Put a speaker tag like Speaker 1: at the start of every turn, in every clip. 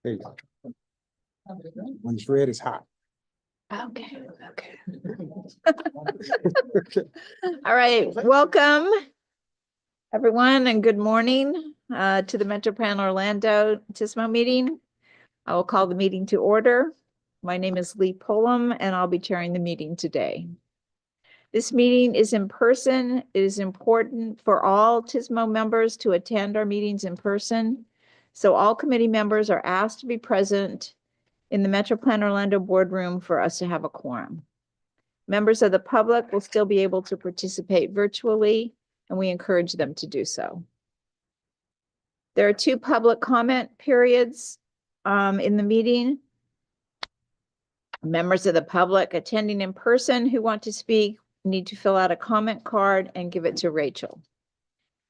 Speaker 1: There you go. When it's red, it's hot.
Speaker 2: Okay. All right, welcome everyone and good morning to the Metro Plan Orlando TSMO meeting. I will call the meeting to order. My name is Lee Pullum and I'll be chairing the meeting today. This meeting is in person. It is important for all TSMO members to attend our meetings in person. So all committee members are asked to be present in the Metro Plan Orlando boardroom for us to have a quorum. Members of the public will still be able to participate virtually, and we encourage them to do so. There are 2 public comment periods in the meeting. Members of the public attending in person who want to speak need to fill out a comment card and give it to Rachel.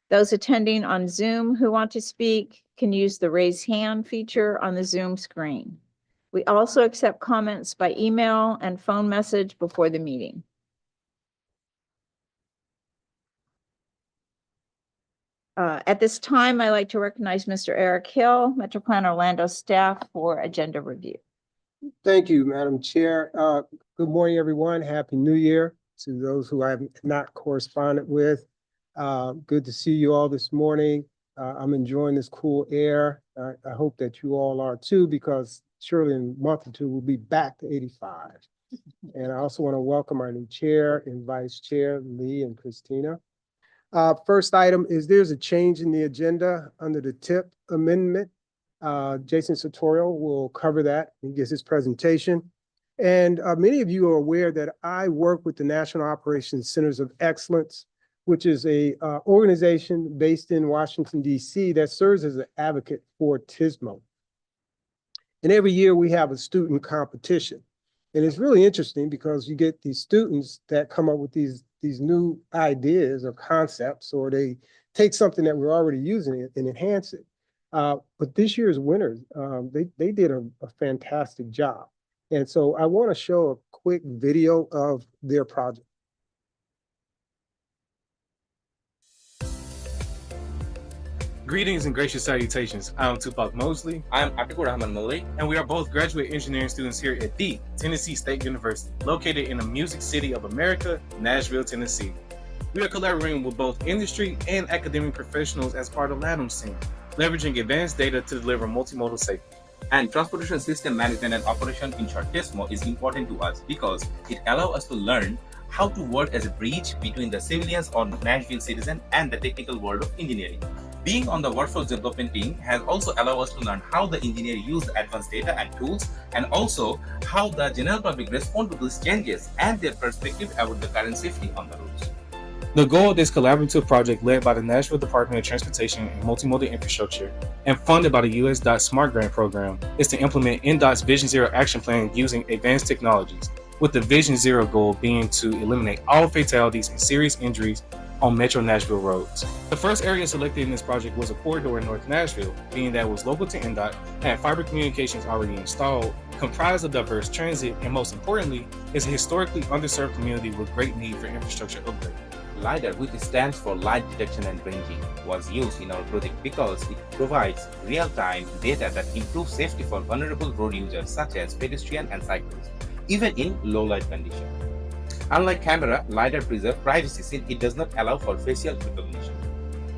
Speaker 2: Those attending on Zoom who want to speak can use the raise hand feature on the Zoom screen. We also accept comments by email and phone message before the meeting. At this time, I'd like to recognize Mr. Eric Hill, Metro Plan Orlando staff for agenda review.
Speaker 1: Thank you, Madam Chair. Good morning, everyone. Happy New Year to those who I have not corresponded with. Good to see you all this morning. I'm enjoying this cool air. I hope that you all are too, because surely in a month or two, we'll be back to 85. And I also want to welcome our new chair and vice chair, Lee and Christina. First item is there's a change in the agenda under the TIP amendment. Jason Sartorial will cover that and gives his presentation. And many of you are aware that I work with the National Operations Centers of Excellence, which is a organization based in Washington, D.C. that serves as an advocate for TSMO. And every year we have a student competition. And it's really interesting because you get these students that come up with these new ideas or concepts, or they take something that we're already using and enhance it. But this year's winners, they did a fantastic job. And so I want to show a quick video of their project.
Speaker 3: Greetings and gracious salutations. I'm Tupac Mosley.
Speaker 4: I'm Atikur Rahman Malik.
Speaker 3: And we are both graduate engineering students here at the Tennessee State University, located in the Music City of America, Nashville, Tennessee. We are collaborating with both industry and academic professionals as part of LATAM's team, leveraging advanced data to deliver multimodal safety.
Speaker 4: And transportation system management and operation, in short TSMO, is important to us because it allows us to learn how to work as a bridge between the civilians or Nashville citizen and the technical world of engineering. Being on the workforce development team has also allowed us to learn how the engineers use the advanced data and tools, and also how the general public respond to these changes and their perspective about the current safety on the roads.
Speaker 3: The goal of this collaborative project, led by the Nashville Department of Transportation and Multimodal Infrastructure and funded by the US DOT SMART Grant Program, is to implement NDOT's Vision Zero action plan using advanced technologies, with the Vision Zero goal being to eliminate all fatalities and serious injuries on Metro Nashville roads. The first area selected in this project was a corridor in North Nashville, being that it was local to NDOT, had fiber communications already installed, comprised of diverse transit, and most importantly, is a historically underserved community with great need for infrastructure upgrade.
Speaker 4: LiDAR, which stands for Light Detection and Ranging, was used in our project because it provides real-time data that improves safety for vulnerable road users such as pedestrians and cyclists, even in low light conditions. Unlike camera, LiDAR preserves privacy since it does not allow for facial recognition.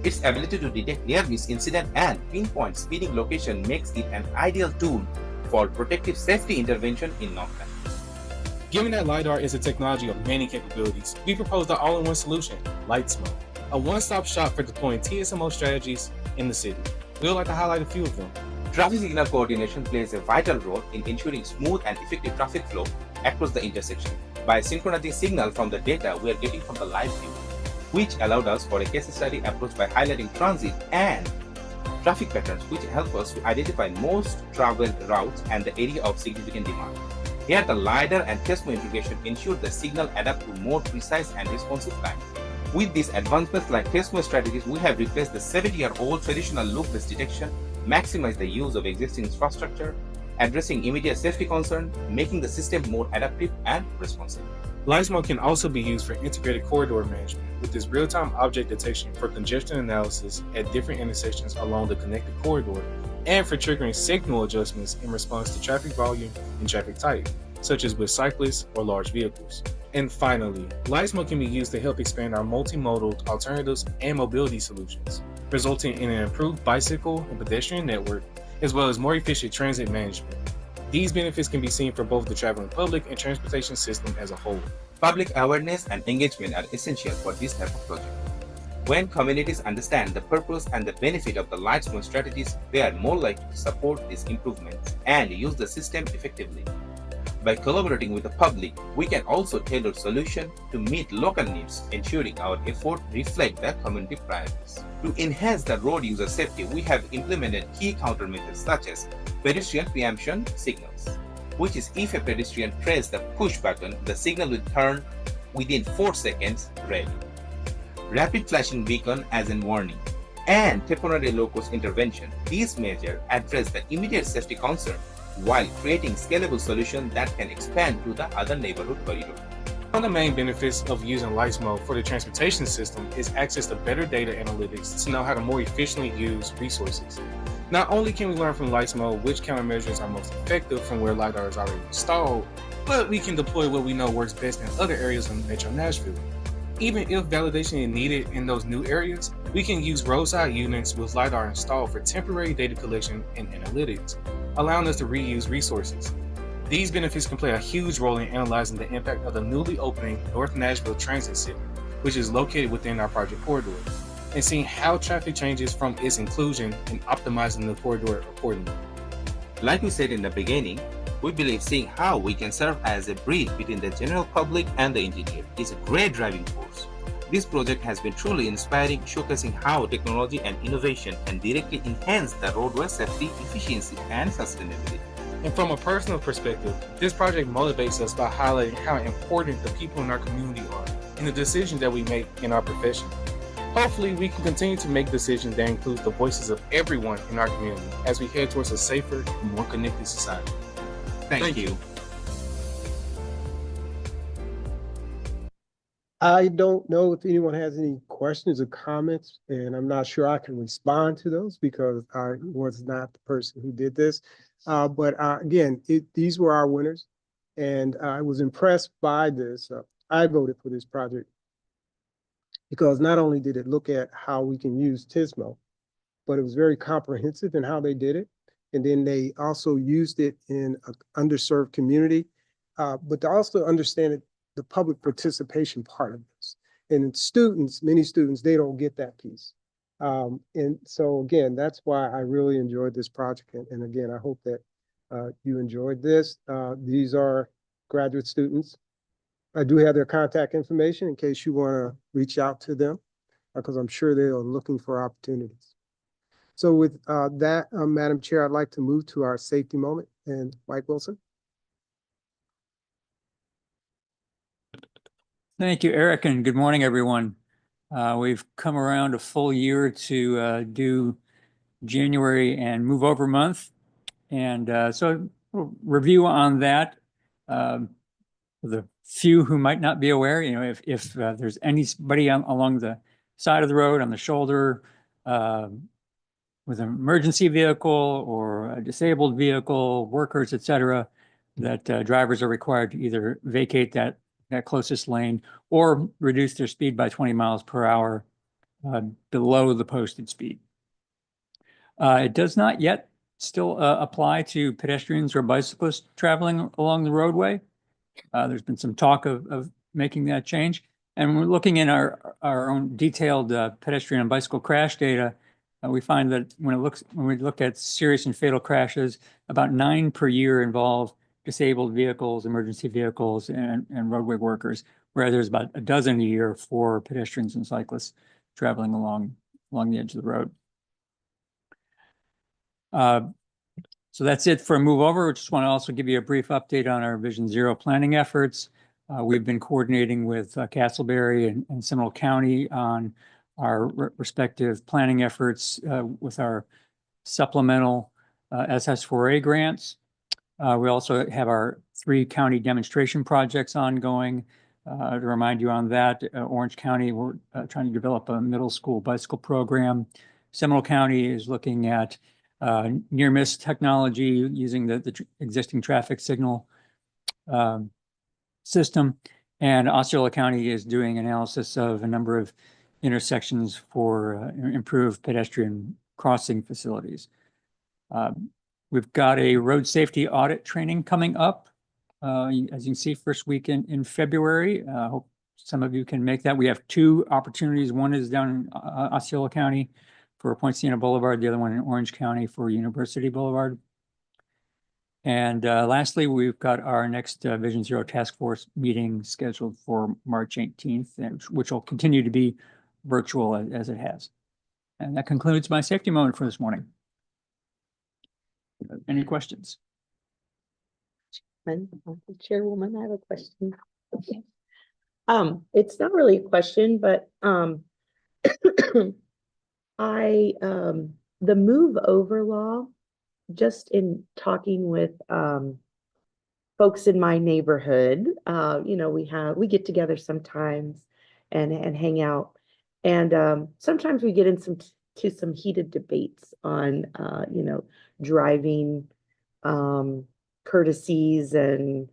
Speaker 4: Its ability to detect near-miss incident and pinpoint speeding location makes it an ideal tool for protective safety intervention in North Carolina.
Speaker 3: Given that LiDAR is a technology of many capabilities, we proposed an all-in-one solution, LightSMO, a one-stop shop for deploying TSMO strategies in the city. We would like to highlight a few of them.
Speaker 4: Traffic signal coordination plays a vital role in ensuring smooth and effective traffic flow across the intersection by synchronizing signal from the data we are getting from the live view, which allowed us for a case study approach by highlighting transit and traffic patterns, which help us to identify most traveled routes and the area of significant demand. Here, the LiDAR and TSMO integration ensure the signal adapt to more precise and responsive time. With these advancements like TSMO strategies, we have replaced the 70-year-old traditional loop-based detection, maximize the use of existing infrastructure, addressing immediate safety concerns, making the system more adaptive and responsive.
Speaker 3: LISMO can also be used for integrated corridor management with its real-time object detection for congestion analysis at different intersections along the connected corridor and for triggering signal adjustments in response to traffic volume and traffic type, such as with cyclists or large vehicles. And finally, LISMO can be used to help expand our multimodal alternatives and mobility solutions, resulting in an improved bicycle and pedestrian network, as well as more efficient transit management. These benefits can be seen for both the traveling public and transportation system as a whole.
Speaker 4: Public awareness and engagement are essential for this type of project. When communities understand the purpose and the benefit of the LISMO strategies, they are more likely to support these improvements and use the system effectively. By collaborating with the public, we can also tailor solutions to meet local needs, ensuring our efforts reflect the community priorities. To enhance the road user safety, we have implemented key countermeasures such as pedestrian preemption signals, which is if a pedestrian presses the push button, the signal will turn within 4 seconds red. Rapid flashing beacon as a warning, and temporary low-cost intervention. These measures address the immediate safety concern while creating scalable solutions that can expand to the other neighborhood corridors.
Speaker 3: One of the main benefits of using LISMO for the transportation system is access to better data analytics to know how to more efficiently use resources. Not only can we learn from LISMO which countermeasures are most effective from where LiDAR is already installed, but we can deploy what we know works best in other areas of Metro Nashville. Even if validation is needed in those new areas, we can use roadside units with LiDAR installed for temporary data collection and analytics, allowing us to reuse resources. These benefits can play a huge role in analyzing the impact of the newly opening North Nashville Transit Center, which is located within our project corridor, and seeing how traffic changes from its inclusion and optimizing the corridor accordingly.
Speaker 4: Like we said in the beginning, we believe seeing how we can serve as a bridge between the general public and the engineer is a great driving force. This project has been truly inspiring, showcasing how technology and innovation can directly enhance the roadway safety, efficiency, and sustainability.
Speaker 3: And from a personal perspective, this project motivates us by highlighting how important the people in our community are in the decisions that we make in our profession. Hopefully, we can continue to make decisions that include the voices of everyone in our community as we head towards a safer and more connected society.
Speaker 4: Thank you.
Speaker 1: I don't know if anyone has any questions or comments, and I'm not sure I can respond to those because I was not the person who did this. But again, these were our winners, and I was impressed by this. I voted for this project because not only did it look at how we can use TSMO, but it was very comprehensive in how they did it. And then they also used it in an underserved community, but to also understand the public participation part of this. And students, many students, they don't get that piece. And so again, that's why I really enjoyed this project. And again, I hope that you enjoyed this. These are graduate students. I do have their contact information in case you want to reach out to them, because I'm sure they are looking for opportunities. So with that, Madam Chair, I'd like to move to our safety moment. And Mike Wilson.
Speaker 5: Thank you, Eric, and good morning, everyone. We've come around a full year to do January and Move Over Month. And so we'll review on that. For the few who might not be aware, you know, if there's anybody along the side of the road, on the shoulder, with an emergency vehicle or a disabled vehicle, workers, et cetera, that drivers are required to either vacate that closest lane or reduce their speed by 20 miles per hour below the posted speed. It does not yet still apply to pedestrians or bicyclists traveling along the roadway. There's been some talk of making that change. And we're looking in our own detailed pedestrian and bicycle crash data. We find that when we look at serious and fatal crashes, about 9 per year involve disabled vehicles, emergency vehicles, and roadway workers, where there's about a dozen a year for pedestrians and cyclists traveling along the edge of the road. So that's it for a move over. I just want to also give you a brief update on our Vision Zero planning efforts. We've been coordinating with Castleberry and Seminole County on our respective planning efforts with our supplemental SS4A grants. We also have our 3 county demonstration projects ongoing. To remind you on that, Orange County, we're trying to develop a middle school bicycle program. Seminole County is looking at near miss technology using the existing traffic signal system. And Osceola County is doing analysis of a number of intersections for improved pedestrian crossing facilities. We've got a road safety audit training coming up. As you can see, first week in February. Hope some of you can make that. We have two opportunities. One is down in Osceola County for Point Siena Boulevard, the other one in Orange County for University Boulevard. And lastly, we've got our next Vision Zero Task Force meeting scheduled for March 18th, which will continue to be virtual as it has. And that concludes my safety moment for this morning. Any questions?
Speaker 6: Chairwoman, I have a question. Okay. It's not really a question, but the move over law, just in talking with folks in my neighborhood, you know, we get together sometimes and hang out, and sometimes we get in some heated debates on you know, driving courtesies and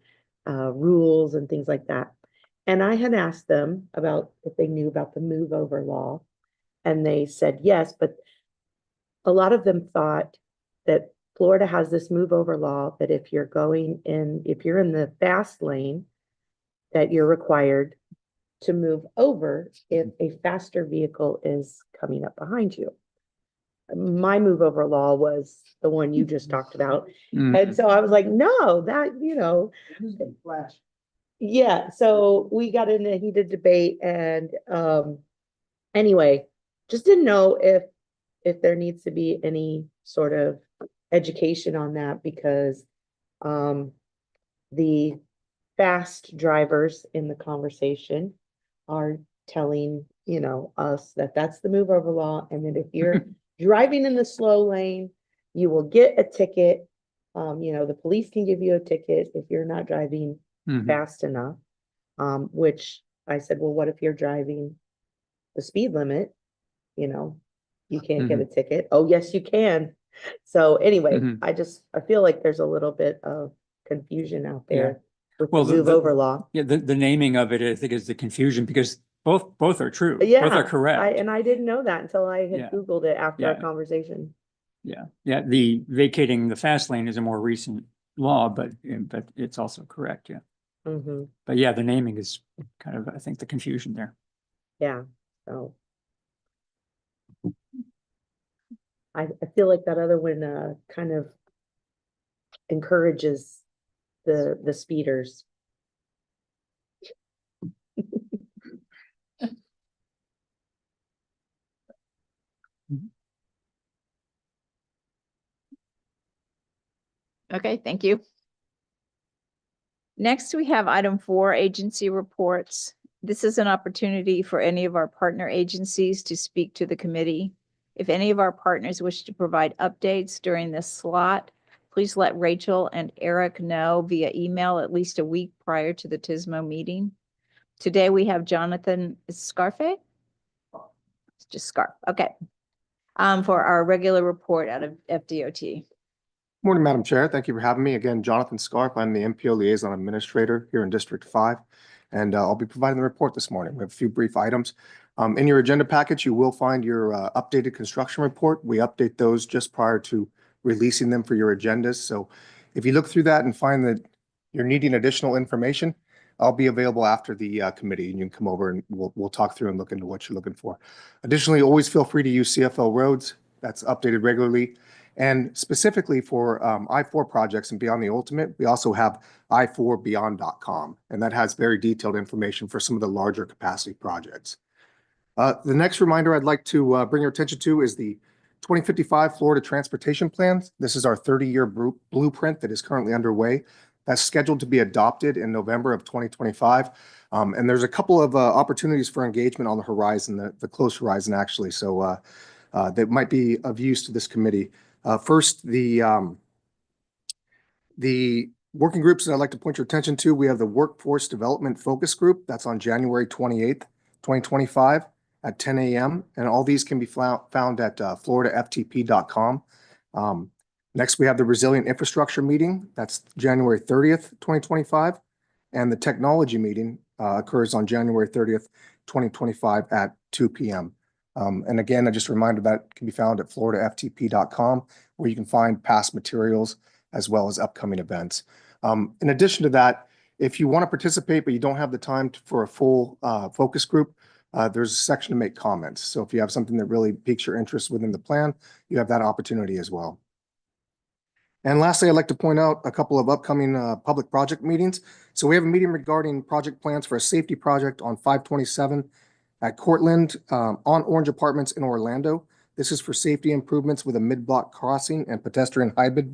Speaker 6: rules and things like that. And I had asked them about if they knew about the move over law, and they said yes, but a lot of them thought that Florida has this move over law that if you're in the fast lane, that you're required to move over if a faster vehicle is coming up behind you. My move over law was the one you just talked about. And so I was like, no, that, you know, yeah. So we got in a heated debate, and anyway, just didn't know if there needs to be any sort of education on that, because the fast drivers in the conversation are telling, you know, us that that's the move over law, and that if you're driving in the slow lane, you will get a ticket. You know, the police can give you a ticket if you're not driving fast enough. Which I said, well, what if you're driving the speed limit? You know, you can't get a ticket. Oh, yes, you can. So anyway, I feel like there's a little bit of confusion out there with the move over law.
Speaker 5: Yeah, the naming of it, I think, is the confusion, because both are true.
Speaker 6: Yeah,
Speaker 5: both are correct.
Speaker 6: And I didn't know that until I had Googled it after our conversation.
Speaker 5: Yeah. The vacating the fast lane is a more recent law, but it's also correct. Yeah. But yeah, the naming is kind of, I think, the confusion there.
Speaker 6: Yeah. So I feel like that other one kind of encourages the speeders.
Speaker 2: Okay, thank you. Next, we have item 4, agency reports. This is an opportunity for any of our partner agencies to speak to the committee. If any of our partners wish to provide updates during this slot, please let Rachel and Eric know via email at least a week prior to the TSMO meeting. Today we have Jonathan Scarfe. It's just Scarf, okay. For our regular report out of FDOT.
Speaker 7: Morning, Madam Chair. Thank you for having me. Again, Jonathan Scarf. I'm the MPO Liaison Administrator here in District 5, and I'll be providing the report this morning. We have a few brief items. In your agenda package, you will find your updated construction report. We update those just prior to releasing them for your agendas. So if you look through that and find that you're needing additional information, I'll be available after the committee, and you can come over and we'll talk through and look into what you're looking for. Additionally, always feel free to use CFL Roads. That's updated regularly. And specifically for I-4 projects and Beyond the Ultimate, we also have i4beyond.com, and that has very detailed information for some of the larger capacity projects. The next reminder I'd like to bring your attention to is the 2055 Florida Transportation Plans. This is our 30-year blueprint that is currently underway. That's scheduled to be adopted in November of 2025. And there's a couple of opportunities for engagement on the horizon, the close horizon, actually. So that might be of use to this committee. First, the Working groups that I'd like to point your attention to, we have the Workforce Development Focus Group. That's on January 28th, 2025 at 10 a.m. And all these can be found at floridaftp.com. Next, we have the Resilient Infrastructure Meeting. That's January 30th, 2025. And the Technology Meeting occurs on January 30th, 2025 at 2 p.m. And again, I just reminder that can be found at floridaftp.com, where you can find past materials as well as upcoming events. In addition to that, if you want to participate, but you don't have the time for a full focus group, there's a section to make comments. So if you have something that really piques your interest within the plan, you have that opportunity as well. And lastly, I'd like to point out a couple of upcoming public project meetings. So we have a meeting regarding project plans for a safety project on 527 at Cortland on Orange Apartments in Orlando. This is for safety improvements with a mid-block crossing and pedestrian hybrid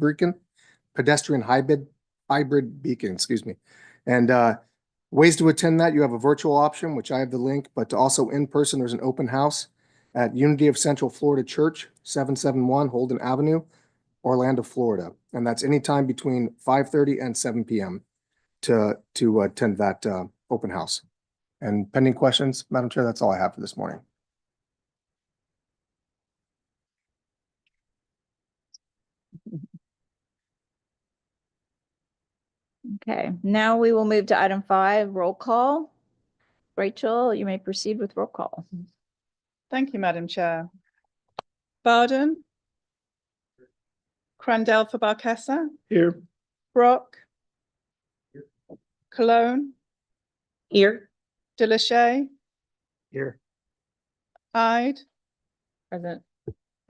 Speaker 7: beacon, excuse me. And ways to attend that, you have a virtual option, which I have the link, but also in person, there's an open house at Unity of Central Florida Church, 771 Holden Avenue, Orlando, Florida. And that's anytime between 5:30 and 7 p.m. to attend that open house. And pending questions, Madam Chair, that's all I have for this morning.
Speaker 2: Okay, now we will move to item 5, roll call. Rachel, you may proceed with roll call.
Speaker 8: Thank you, Madam Chair. Barden. Crandell for Barkessa.
Speaker 1: Here.
Speaker 8: Brock. Cologne.
Speaker 6: Here.
Speaker 8: Delachey.
Speaker 1: Here.
Speaker 8: Ide.
Speaker 6: Present.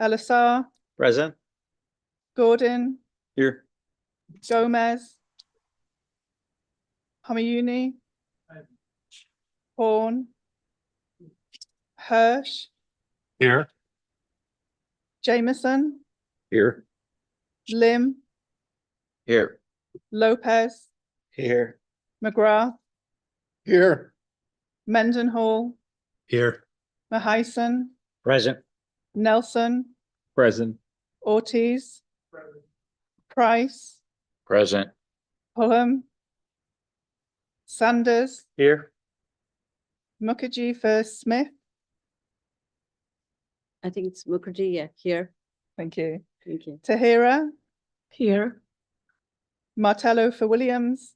Speaker 8: Elisar.
Speaker 9: Present.
Speaker 8: Gordon.
Speaker 9: Here.
Speaker 8: Gomez. Hamayuni. Horn. Hirsch.
Speaker 9: Here.
Speaker 8: Jameson.
Speaker 9: Here.
Speaker 8: Lim.
Speaker 9: Here.
Speaker 8: Lopez.
Speaker 9: Here.
Speaker 8: McGrath.
Speaker 9: Here.
Speaker 8: Mendenhall.
Speaker 9: Here.
Speaker 8: Mahyson.
Speaker 9: Present.
Speaker 8: Nelson.
Speaker 9: Present.
Speaker 8: Ortiz. Price.
Speaker 9: Present.
Speaker 8: Pullum. Sanders.
Speaker 9: Here.
Speaker 8: Mukherjee for Smith.
Speaker 6: I think it's Mukherjee, yeah, here.
Speaker 8: Thank you.
Speaker 6: Thank you.
Speaker 8: Tahira.
Speaker 6: Here.
Speaker 8: Martello for Williams.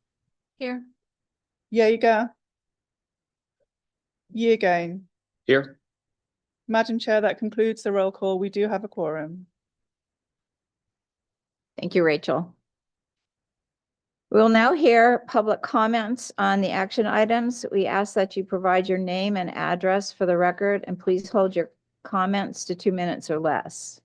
Speaker 6: Here.
Speaker 8: Yeager. Yeargain.
Speaker 9: Here.
Speaker 8: Madam Chair, that concludes the roll call. We do have a quorum.
Speaker 2: Thank you, Rachel. We'll now hear public comments on the action items. We ask that you provide your name and address for the record, and please hold your comments to 2 minutes or less.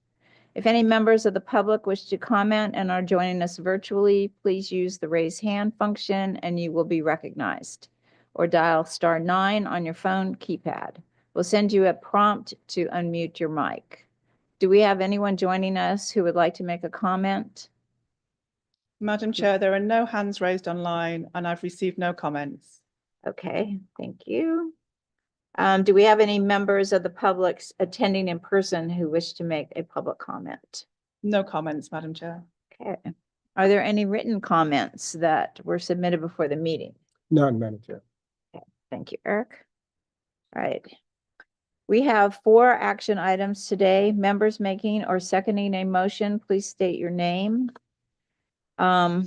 Speaker 2: If any members of the public wish to comment and are joining us virtually, please use the raise hand function and you will be recognized. Or dial *9 on your phone keypad. We'll send you a prompt to unmute your mic. Do we have anyone joining us who would like to make a comment?
Speaker 8: Madam Chair, there are no hands raised online and I've received no comments.
Speaker 2: Okay, thank you. Do we have any members of the public attending in person who wish to make a public comment?
Speaker 8: No comments, Madam Chair.
Speaker 2: Okay. Are there any written comments that were submitted before the meeting?
Speaker 1: None, Madam Chair.
Speaker 2: Thank you, Eric. All right. We have 4 action items today. Members making or seconding a motion, please state your name. Our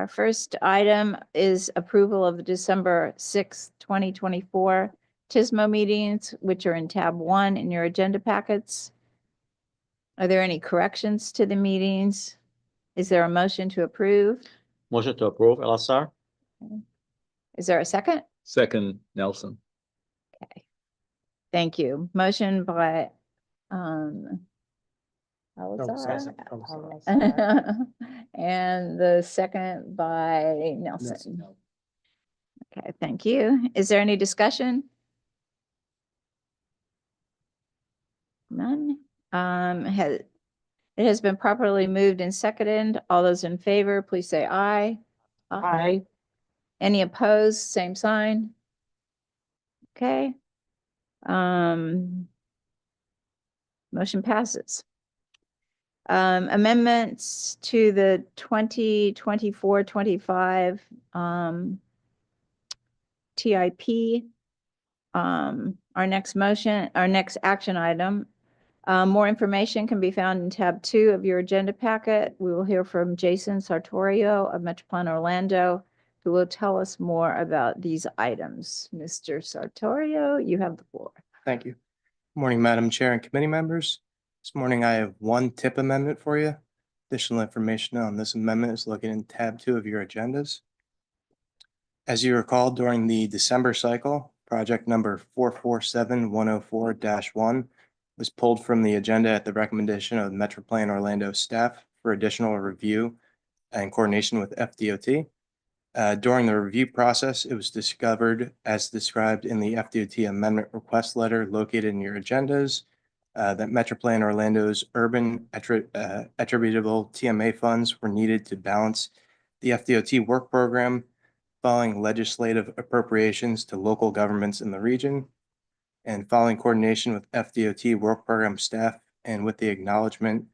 Speaker 2: first item is approval of the December 6th, 2024 TSMO meetings, which are in tab 1 in your agenda packets. Are there any corrections to the meetings? Is there a motion to approve?
Speaker 9: Motion to approve, Elisar.
Speaker 2: Is there a second?
Speaker 9: Second, Nelson.
Speaker 2: Okay. Thank you. Motion by Salazar. And the second by Nelson. Okay, thank you. Is there any discussion? None. It has been properly moved and seconded. All those in favor, please say aye.
Speaker 6: Aye.
Speaker 2: Any opposed, same sign. Okay. Motion passes. Amendments to the 2024-25 TIP. Our next action item. More information can be found in tab 2 of your agenda packet. We will hear from Jason Sartorio of Metroplan Orlando, who will tell us more about these items. Mr. Sartorio, you have the floor.
Speaker 7: Thank you. Morning, Madam Chair and committee members. This morning I have one tip amendment for you. Additional information on this amendment is located in tab 2 of your agendas. As you recall, during the December cycle, project number 447104-1 was pulled from the agenda at the recommendation of Metroplan Orlando staff for additional review and coordination with FDOT. During the review process, it was discovered, as described in the FDOT amendment request letter located in your agendas, that Metroplan Orlando's urban attributable TMA funds were needed to balance the FDOT work program following legislative appropriations to local governments in the region, and following coordination with FDOT work program staff, and with the acknowledgement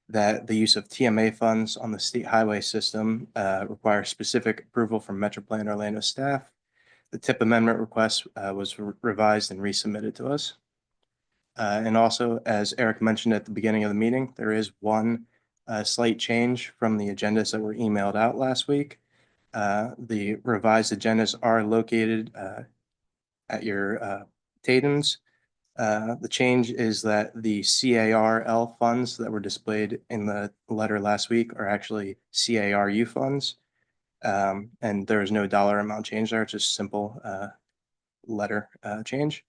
Speaker 7: that the use of TMA funds on the state highway system requires specific approval from Metroplan Orlando staff. The TIP amendment request was revised and resubmitted to us. And also, as Eric mentioned at the beginning of the meeting, there is one slight change from the agendas that were emailed out last week. The revised agendas are located at your Tatums. The change is that the CARL funds that were displayed in the letter last week are actually CARU funds. And there is no dollar amount change there, it's just simple letter change.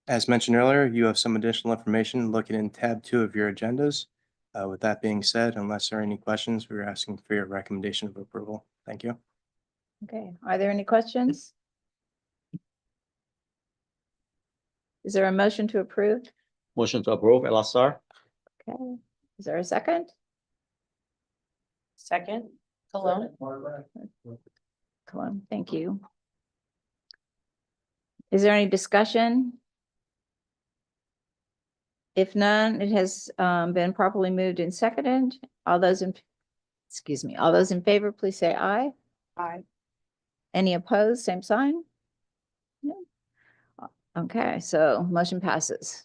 Speaker 7: As mentioned earlier, you have some additional information looking in tab 2 of your agendas. With that being said, unless there are any questions, we're asking for your recommendation of approval. Thank you.
Speaker 2: Okay, are there any questions? Is there a motion to approve?
Speaker 9: Motion to approve, LSR.
Speaker 2: Okay, is there a second?
Speaker 6: Second, Cologne.
Speaker 2: Cologne, thank you. Is there any discussion? If none, it has been properly moved and seconded. All those in favor, please say aye.
Speaker 6: Aye.
Speaker 2: Any opposed, same sign? No. Okay, so motion passes.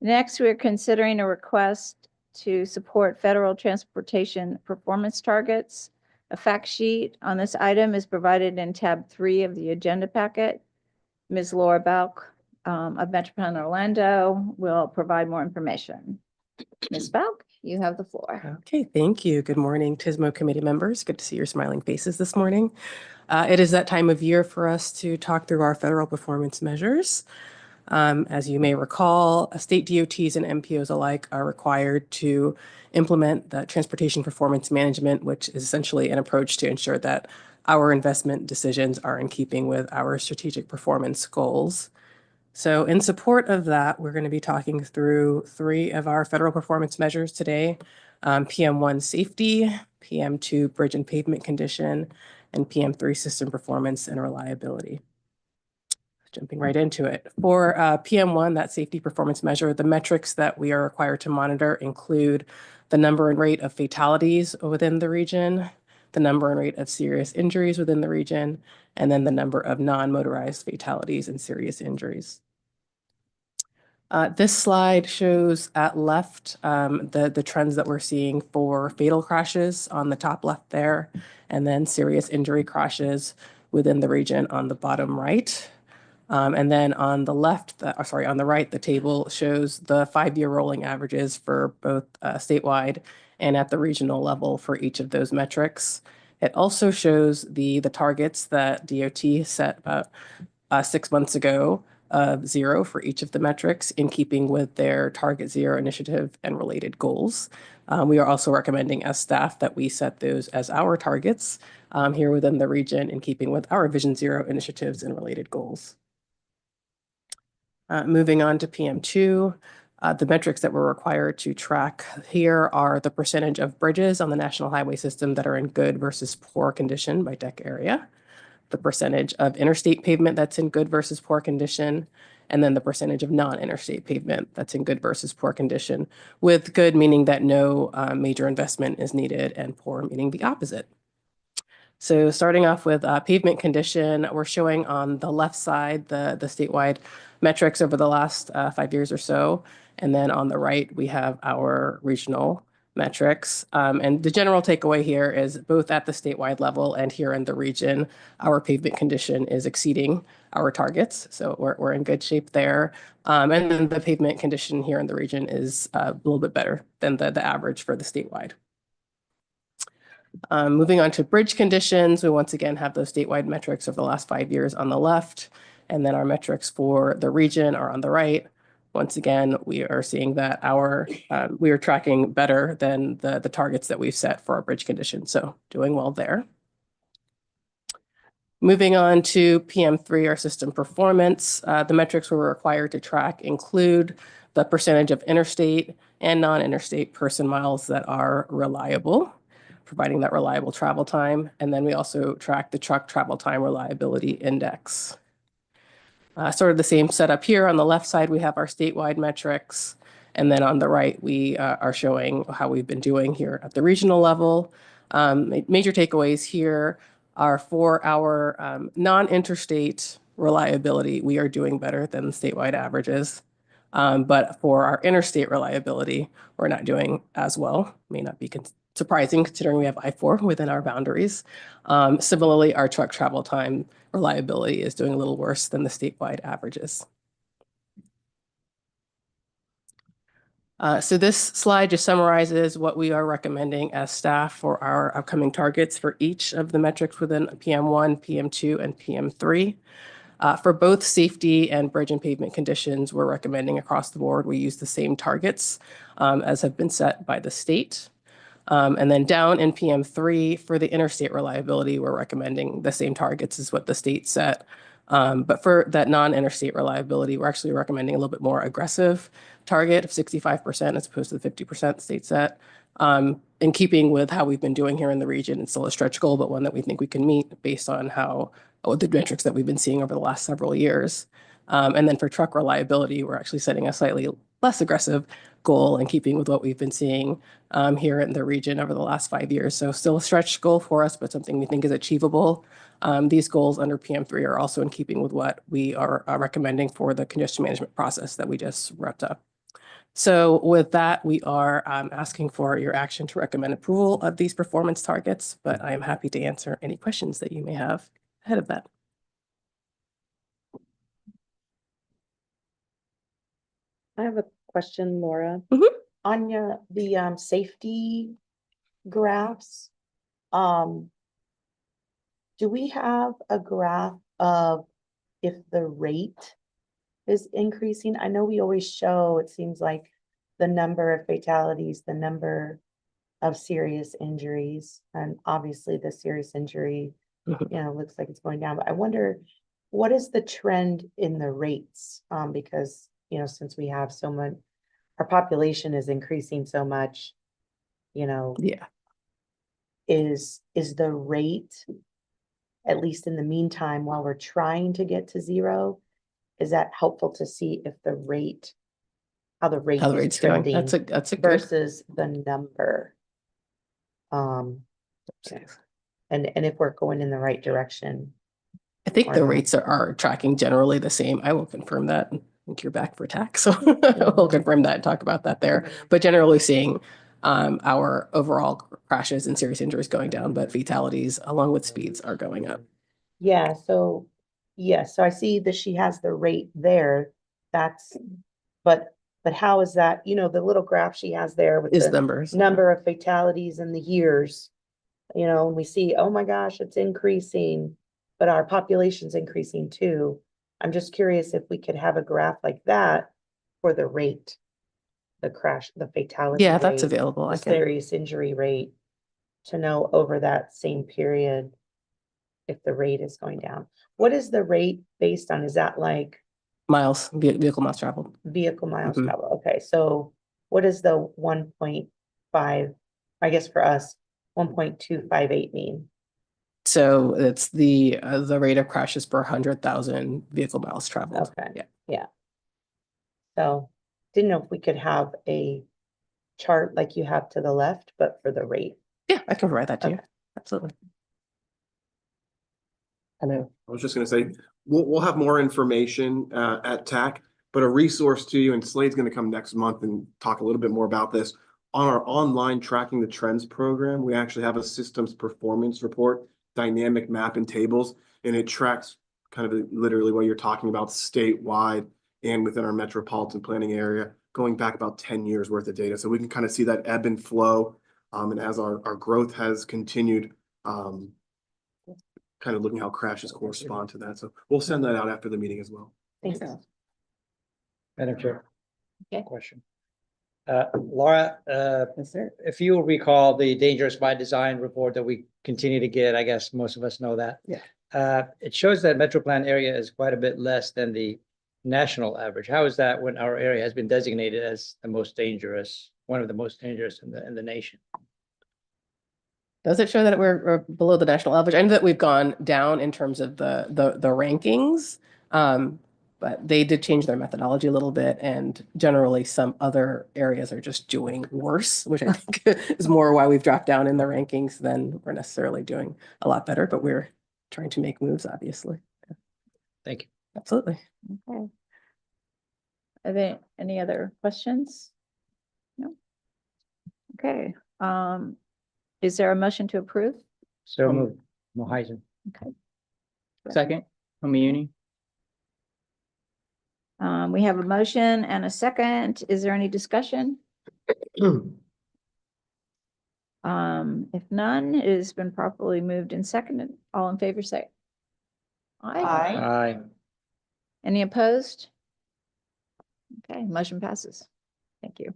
Speaker 2: Next, we're considering a request to support federal transportation performance targets. A fact sheet on this item is provided in tab 3 of the agenda packet. Ms. Laura Balk of Metroplan Orlando will provide more information. Ms. Balk, you have the floor.
Speaker 10: Okay, thank you. Good morning, TSMO committee members. Good to see your smiling faces this morning. It is that time of year for us to talk through our federal performance measures. As you may recall, state DOTs and MPOs alike are required to implement the transportation performance management, which is essentially an approach to ensure that our investment decisions are in keeping with our strategic performance goals. So in support of that, we're going to be talking through 3 of our federal performance measures today: PM1 safety, PM2 bridge and pavement condition, and PM3 system performance and reliability. Jumping right into it. For PM1, that safety performance measure, the metrics that we are required to monitor include the number and rate of fatalities within the region, the number and rate of serious injuries within the region, and then the number of non-motorized fatalities and serious injuries. This slide shows at left the trends that we're seeing for fatal crashes on the top left there, and then serious injury crashes within the region on the bottom right. And then on the left, on the right, the table shows the 5-year rolling averages for both statewide and at the regional level for each of those metrics. It also shows the targets that DOT set about 6 months ago of 0 for each of the metrics, in keeping with their Target Zero initiative and related goals. We are also recommending as staff that we set those as our targets here within the region, in keeping with our Vision Zero initiatives and related goals. Moving on to PM2, the metrics that we're required to track here are the percentage of bridges on the national highway system that are in good versus poor condition by deck area, the percentage of interstate pavement that's in good versus poor condition, and then the percentage of non-interstate pavement that's in good versus poor condition, with good meaning that no major investment is needed and poor meaning the opposite. So starting off with pavement condition, we're showing on the left side the statewide metrics over the last 5 years or so. And then on the right, we have our regional metrics. And the general takeaway here is both at the statewide level and here in the region, our pavement condition is exceeding our targets. So we're in good shape there. And then the pavement condition here in the region is a little bit better than the average for the statewide. Moving on to bridge conditions, we once again have those statewide metrics of the last 5 years on the left, and then our metrics for the region are on the right. Once again, we are seeing that we are tracking better than the targets that we've set for our bridge conditions, so doing well there. Moving on to PM3, our system performance, the metrics we're required to track include the percentage of interstate and non-interstate person miles that are reliable, providing that reliable travel time. And then we also track the truck travel time reliability index. Sort of the same setup here. On the left side, we have our statewide metrics. And then on the right, we are showing how we've been doing here at the regional level. Major takeaways here are for our non-interstate reliability, we are doing better than the statewide averages. But for our interstate reliability, we're not doing as well. May not be surprising considering we have I-4 within our boundaries. Similarly, our truck travel time reliability is doing a little worse than the statewide averages. So this slide just summarizes what we are recommending as staff for our upcoming targets for each of the metrics within PM1, PM2, and PM3. For both safety and bridge and pavement conditions, we're recommending across the board we use the same targets as have been set by the state. And then down in PM3 for the interstate reliability, we're recommending the same targets as what the state set. But for that non-interstate reliability, we're actually recommending a little bit more aggressive target of 65% as opposed to the 50% state set. In keeping with how we've been doing here in the region, it's still a stretch goal, but one that we think we can meet based on the metrics that we've been seeing over the last several years. And then for truck reliability, we're actually setting a slightly less aggressive goal in keeping with what we've been seeing here in the region over the last 5 years. So still a stretch goal for us, but something we think is achievable. These goals under PM3 are also in keeping with what we are recommending for the congestion management process that we just wrapped up. So with that, we are asking for your action to recommend approval of these performance targets, but I am happy to answer any questions that you may have ahead of that.
Speaker 6: I have a question, Laura.
Speaker 10: Mhm.
Speaker 6: On the safety graphs, do we have a graph of if the rate is increasing? I know we always show, it seems like, the number of fatalities, the number of serious injuries, and obviously the serious injury, looks like it's going down. But I wonder, what is the trend in the rates? Because, since we have so much, our population is increasing so much,
Speaker 10: Yeah.
Speaker 6: is the rate, at least in the meantime, while we're trying to get to zero, is that helpful to see if the rate, how the rate
Speaker 10: How the
Speaker 6: is
Speaker 10: rate's going.
Speaker 6: trending
Speaker 10: That's a good.
Speaker 6: versus the number? And if we're going in the right direction.
Speaker 10: I think
Speaker 6: or
Speaker 10: the
Speaker 6: not.
Speaker 10: rates are tracking generally the same. I will confirm that. I think you're back for tax, so we'll confirm that and talk about that there. But generally seeing our overall crashes and serious injuries going down, but fatalities along with speeds are going up.
Speaker 6: Yeah, so I see that she has the rate there. But how is that, the little graph she has there with
Speaker 10: Is
Speaker 6: the
Speaker 10: numbers.
Speaker 6: number of fatalities in the years, and we see, oh my gosh, it's increasing, but our population's increasing too. I'm just curious if we could have a graph like that for the rate, the crash, the fatality
Speaker 10: Yeah, that's
Speaker 6: rate,
Speaker 10: available.
Speaker 6: the
Speaker 10: I can.
Speaker 6: serious injury rate, to know over that same period if the rate is going down. What is the rate based on? Is that like
Speaker 10: Miles, vehicle miles traveled.
Speaker 6: vehicle miles
Speaker 10: Mhm.
Speaker 6: traveled? Okay, so what is the 1.5, I guess for us, 1.258 mean?
Speaker 10: So it's the rate of crashes per 100,000 vehicle miles traveled.
Speaker 6: Okay.
Speaker 10: Yeah.
Speaker 6: Yeah. So didn't know if we could have a chart like you have to the left, but for the rate.
Speaker 10: Yeah, I can provide that to you.
Speaker 6: Okay.
Speaker 10: Absolutely. I know.
Speaker 11: I was just gonna say, we'll have more information at TAC, but a resource to you, and Slade's gonna come next month and talk a little bit more about this. On our online Tracking the Trends program, we actually have a systems performance report, dynamic map and tables, and it tracks kind of literally what you're talking about statewide and within our metropolitan planning area, going back about 10 years worth of data. So we can kind of see that ebb and flow. And as our growth has continued, kind of looking how crashes correspond to that. So we'll send that out after the meeting as well.
Speaker 6: Thanks.
Speaker 12: Madam Chair.
Speaker 2: Okay.
Speaker 12: Question. Laura, if you recall the Dangerous by Design report that we continue to get, I guess most of us know that.
Speaker 10: Yeah.
Speaker 12: It shows that Metro Plan area is quite a bit less than the national average. How is that when our area has been designated as the most dangerous, one of the most dangerous in the nation?
Speaker 10: Does it show that we're below the national average? I know that we've gone down in terms of the rankings, but they did change their methodology a little bit, and generally some other areas are just doing worse, which I think is more why we've dropped down in the rankings than we're necessarily doing a lot better, but we're trying to make moves, obviously.
Speaker 12: Thank you.
Speaker 10: Absolutely.
Speaker 2: Okay. Are there any other questions? No? Okay, is there a motion to approve?
Speaker 12: So moved. Moheisen.
Speaker 2: Okay.
Speaker 5: Second, Mayuni.
Speaker 2: We have a motion and a second. Is there any discussion? If none, it has been properly moved and seconded. All in favor, say aye.
Speaker 12: Aye.
Speaker 2: Any opposed? Okay, motion passes. Thank you.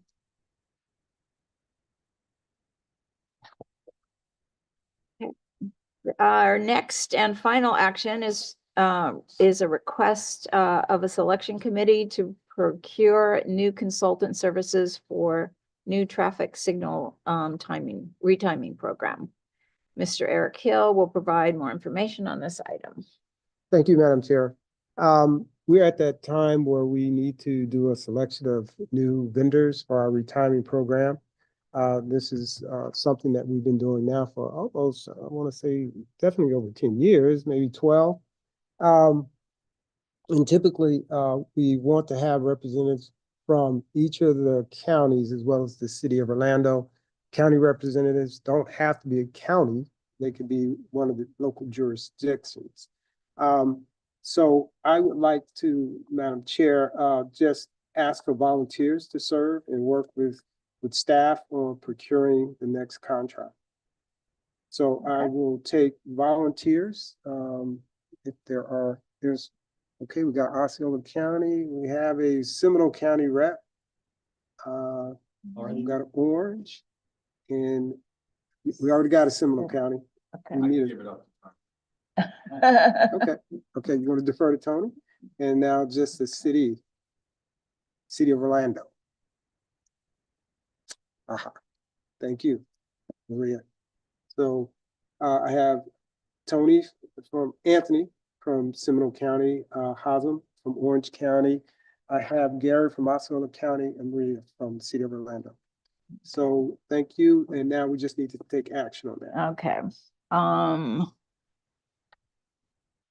Speaker 2: Our next and final action is a request of a selection committee to procure new consultant services for new traffic signal retiming program. Mr. Eric Hill will provide more information on this item.
Speaker 1: Thank you, Madam Chair. We're at that time where we need to do a selection of new vendors for our retiming program. This is something that we've been doing now for almost, I want to say, definitely over 10 years, maybe 12. And typically, we want to have representatives from each of the counties as well as the city of Orlando. County representatives don't have to be a county. They could be one of the local jurisdictions. So I would like to, Madam Chair, just ask for volunteers to serve and work with staff on procuring the next contract. So I will take volunteers. If okay, we got Osceola County. We have a Seminole County rep. We've got Orange, and we already got a Seminole County.
Speaker 2: Okay.
Speaker 1: We need Okay, you want to defer to Tony? And now just the city of Orlando. Thank you, Maria. So I have Anthony from Seminole County, Haslam from Orange County. I have Gary from Osceola County and Maria from the city of Orlando. So thank you. And now we just need to take action on that.
Speaker 2: Okay.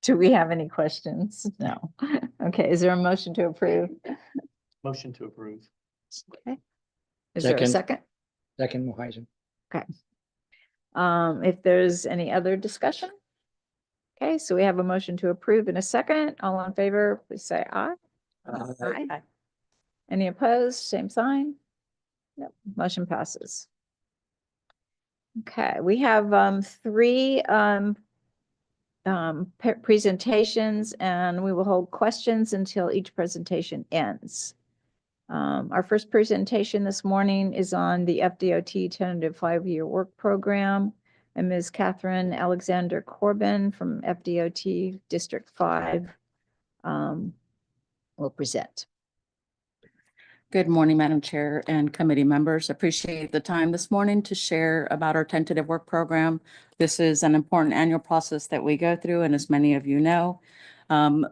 Speaker 2: Do we have any questions? No. Okay, is there a motion to approve?
Speaker 9: Motion to approve.
Speaker 2: Okay. Is there a second?
Speaker 12: Second, Moheisen.
Speaker 2: Okay. If there's any other discussion? Okay, so we have a motion to approve in a second. All in favor, please say aye. Aye. Any opposed? Same sign. No, motion passes. Okay, we have three presentations, and we will hold questions until each presentation ends. Our first presentation this morning is on the FDOT tentative 5-year work program, and Ms. Catherine Alexander Corbin from FDOT District 5 will present.
Speaker 13: Good morning, Madam Chair and committee members. Appreciate the time this morning to share about our tentative work program. This is an important annual process that we go through, and as many of you know,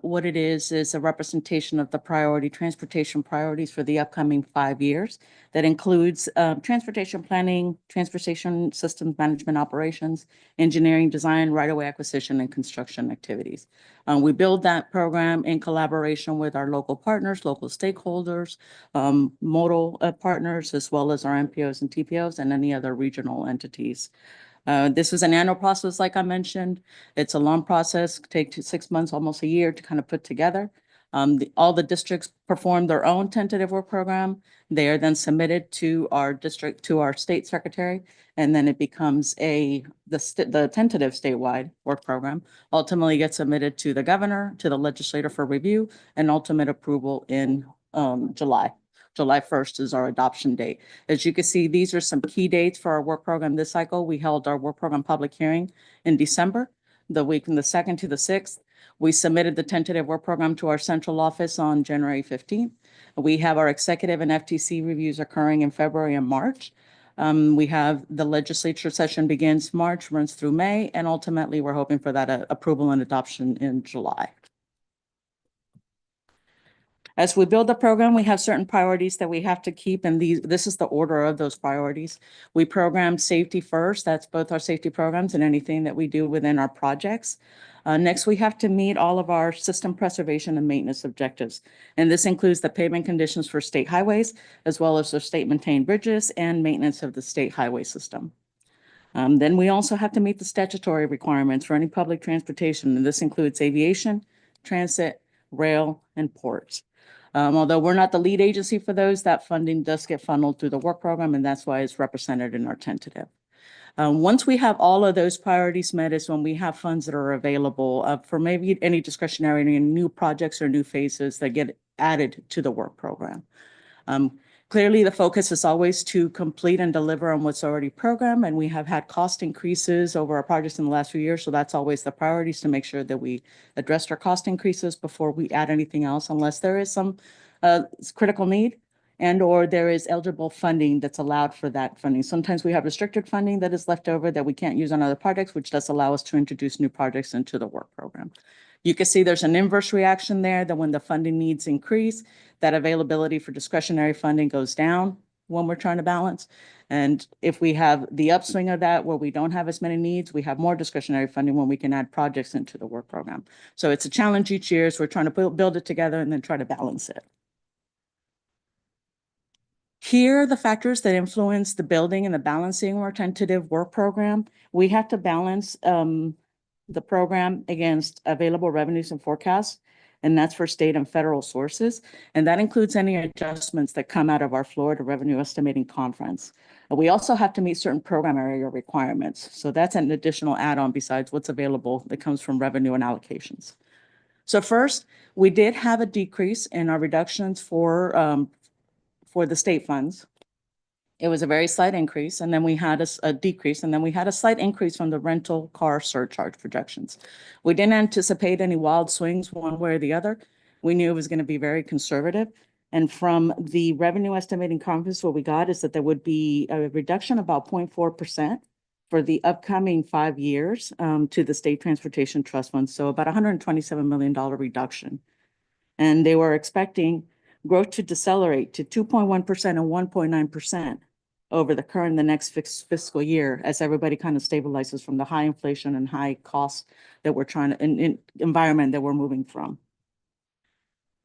Speaker 13: what it is a representation of the transportation priorities for the upcoming 5 years. That includes transportation planning, transportation systems management operations, engineering design, right-of-way acquisition, and construction activities. We build that program in collaboration with our local partners, local stakeholders, modal partners, as well as our MPOs and TPOs and any other regional entities. This is an annual process, like I mentioned. It's a long process, take 6 months, almost a year to kind of put together. All the districts perform their own tentative work program. They are then submitted to our district, to our state secretary, and then it becomes the tentative statewide work program. Ultimately gets submitted to the governor, to the legislator for review, and ultimate approval in July. July 1st is our adoption date. As you can see, these are some key dates for our work program this cycle. We held our work program public hearing in December, the week from the 2nd to the 6th. We submitted the tentative work program to our central office on January 15th. We have our executive and FTC reviews occurring in February and March. We have the legislature session begins March, runs through May, and ultimately we're hoping for that approval and adoption in July. As we build the program, we have certain priorities that we have to keep, and this is the order of those priorities. We program safety first. That's both our safety programs and anything that we do within our projects. Next, we have to meet all of our system preservation and maintenance objectives. And this includes the pavement conditions for state highways, as well as the state maintained bridges and maintenance of the state highway system. Then we also have to meet the statutory requirements for any public transportation, and this includes aviation, transit, rail, and ports. Although we're not the lead agency for those, that funding does get funneled through the work program, and that's why it's represented in our tentative. Once we have all of those priorities met is when we have funds that are available for maybe any discretionary new projects or new phases that get added to the work program. Clearly, the focus is always to complete and deliver on what's already programmed, and we have had cost increases over our projects in the last few years, so that's always the priorities to make sure that we address our cost increases before we add anything else, unless there is some critical need and or there is eligible funding that's allowed for that funding. Sometimes we have restricted funding that is left over that we can't use on other projects, which does allow us to introduce new projects into the work program. You can see there's an inverse reaction there, that when the funding needs increase, that availability for discretionary funding goes down when we're trying to balance. And if we have the upswing of that where we don't have as many needs, we have more discretionary funding when we can add projects into the work program. So it's a challenge each year. So we're trying to build it together and then try to balance it. Here are the factors that influence the building and the balancing of our tentative work program. We have to balance the program against available revenues and forecasts, and that's for state and federal sources. And that includes any adjustments that come out of our Florida Revenue Estimating Conference. We also have to meet certain program area requirements. So that's an additional add-on besides what's available that comes from revenue and allocations. So first, we did have a decrease in our reductions for the state funds. It was a very slight increase, and then we had a decrease, and then we had a slight increase from the rental car surcharge projections. We didn't anticipate any wild swings one way or the other. We knew it was going to be very conservative. And from the revenue estimating conference, what we got is that there would be a reduction about 0.4% for the upcoming 5 years to the State Transportation Trust Fund. So about $127 million reduction. And they were expecting growth to decelerate to 2.1% and 1.9% over the next fiscal year, as everybody kind of stabilizes from the high inflation and high costs that we're trying to, environment that we're moving from.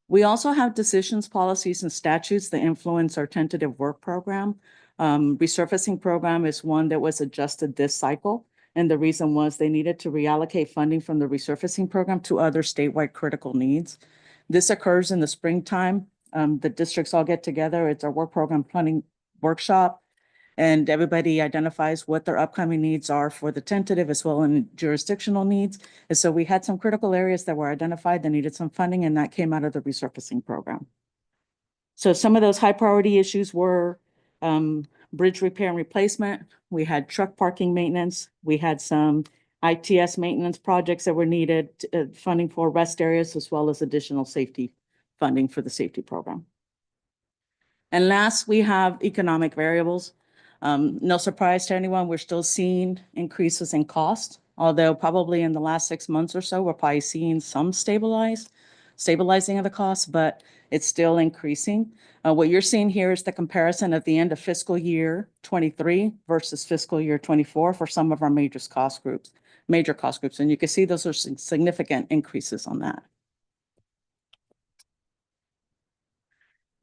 Speaker 13: We also have decisions, policies, and statutes that influence our tentative work program. Resurfacing program is one that was adjusted this cycle. And the reason was they needed to reallocate funding from the resurfacing program to other statewide critical needs. This occurs in the springtime. The districts all get together. It's our work program planning workshop, and everybody identifies what their upcoming needs are for the tentative as well as jurisdictional needs. And so we had some critical areas that were identified that needed some funding, and that came out of the resurfacing program. So some of those high priority issues were bridge repair and replacement. We had truck parking maintenance. We had some ITS maintenance projects that were needed, funding for rest areas, as well as additional safety funding for the safety program. And last, we have economic variables. No surprise to anyone, we're still seeing increases in cost, although probably in the last 6 months or so, we're probably seeing some stabilizing of the cost, but it's still increasing. What you're seeing here is the comparison at the end of fiscal year 23 versus fiscal year 24 for some of our major cost groups. And you can see those are significant increases on that.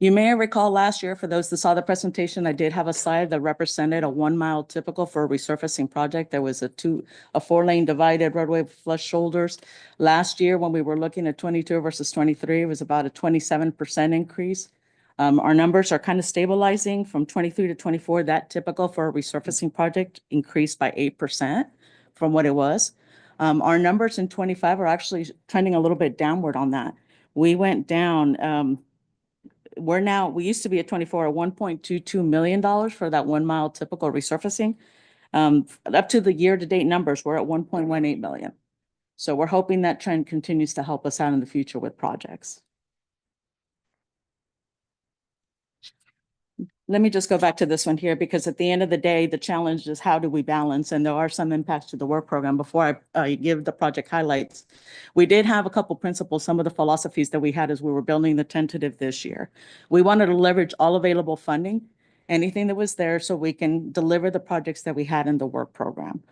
Speaker 13: You may recall last year, for those that saw the presentation, I did have a slide that represented a 1 mile typical for a resurfacing project. There was a 4-lane divided roadway with flush shoulders. Last year, when we were looking at 22 versus 23, it was about a 27% increase. Our numbers are kind of stabilizing from 23 to 24. That typical for a resurfacing project increased by 8% from what it was. Our numbers in 25 are actually trending a little bit downward on that. We went down, we used to be at 24 at $1.22 million for that 1 mile typical resurfacing. Up to the year-to-date numbers, we're at 1.18 million. So we're hoping that trend continues to help us out in the future with projects. Let me just go back to this one here, because at the end of the day, the challenge is how do we balance? And there are some impacts to the work program. Before I give the project highlights, we did have a couple principles, some of the philosophies that we had as we were building the tentative this year. We wanted to leverage all available funding, anything that was there, so we can deliver the projects that we had in the work program.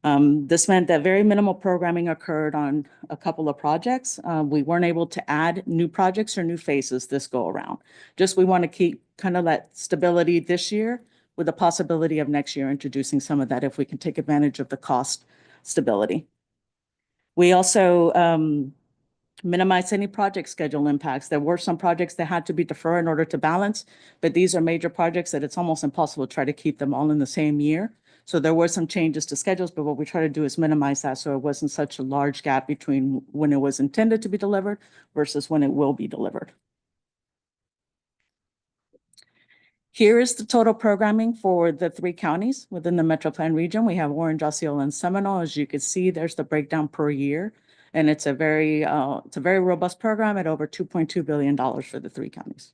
Speaker 13: This meant that very minimal programming occurred on a couple of projects. We weren't able to add new projects or new phases this go around. Just we want to keep kind of that stability this year with the possibility of next year introducing some of that if we can take advantage of the cost stability. We also minimize any project schedule impacts. There were some projects that had to be deferred in order to balance, but these are major projects that it's almost impossible to try to keep them all in the same year. So there were some changes to schedules, but what we try to do is minimize that so it wasn't such a large gap between when it was intended to be delivered versus when it will be delivered. Here is the total programming for the 3 counties within the Metro Plan region. We have Orange, Osceola, and Seminole. As you can see, there's the breakdown per year. And it's a very robust program at over $2.2 billion for the 3 counties.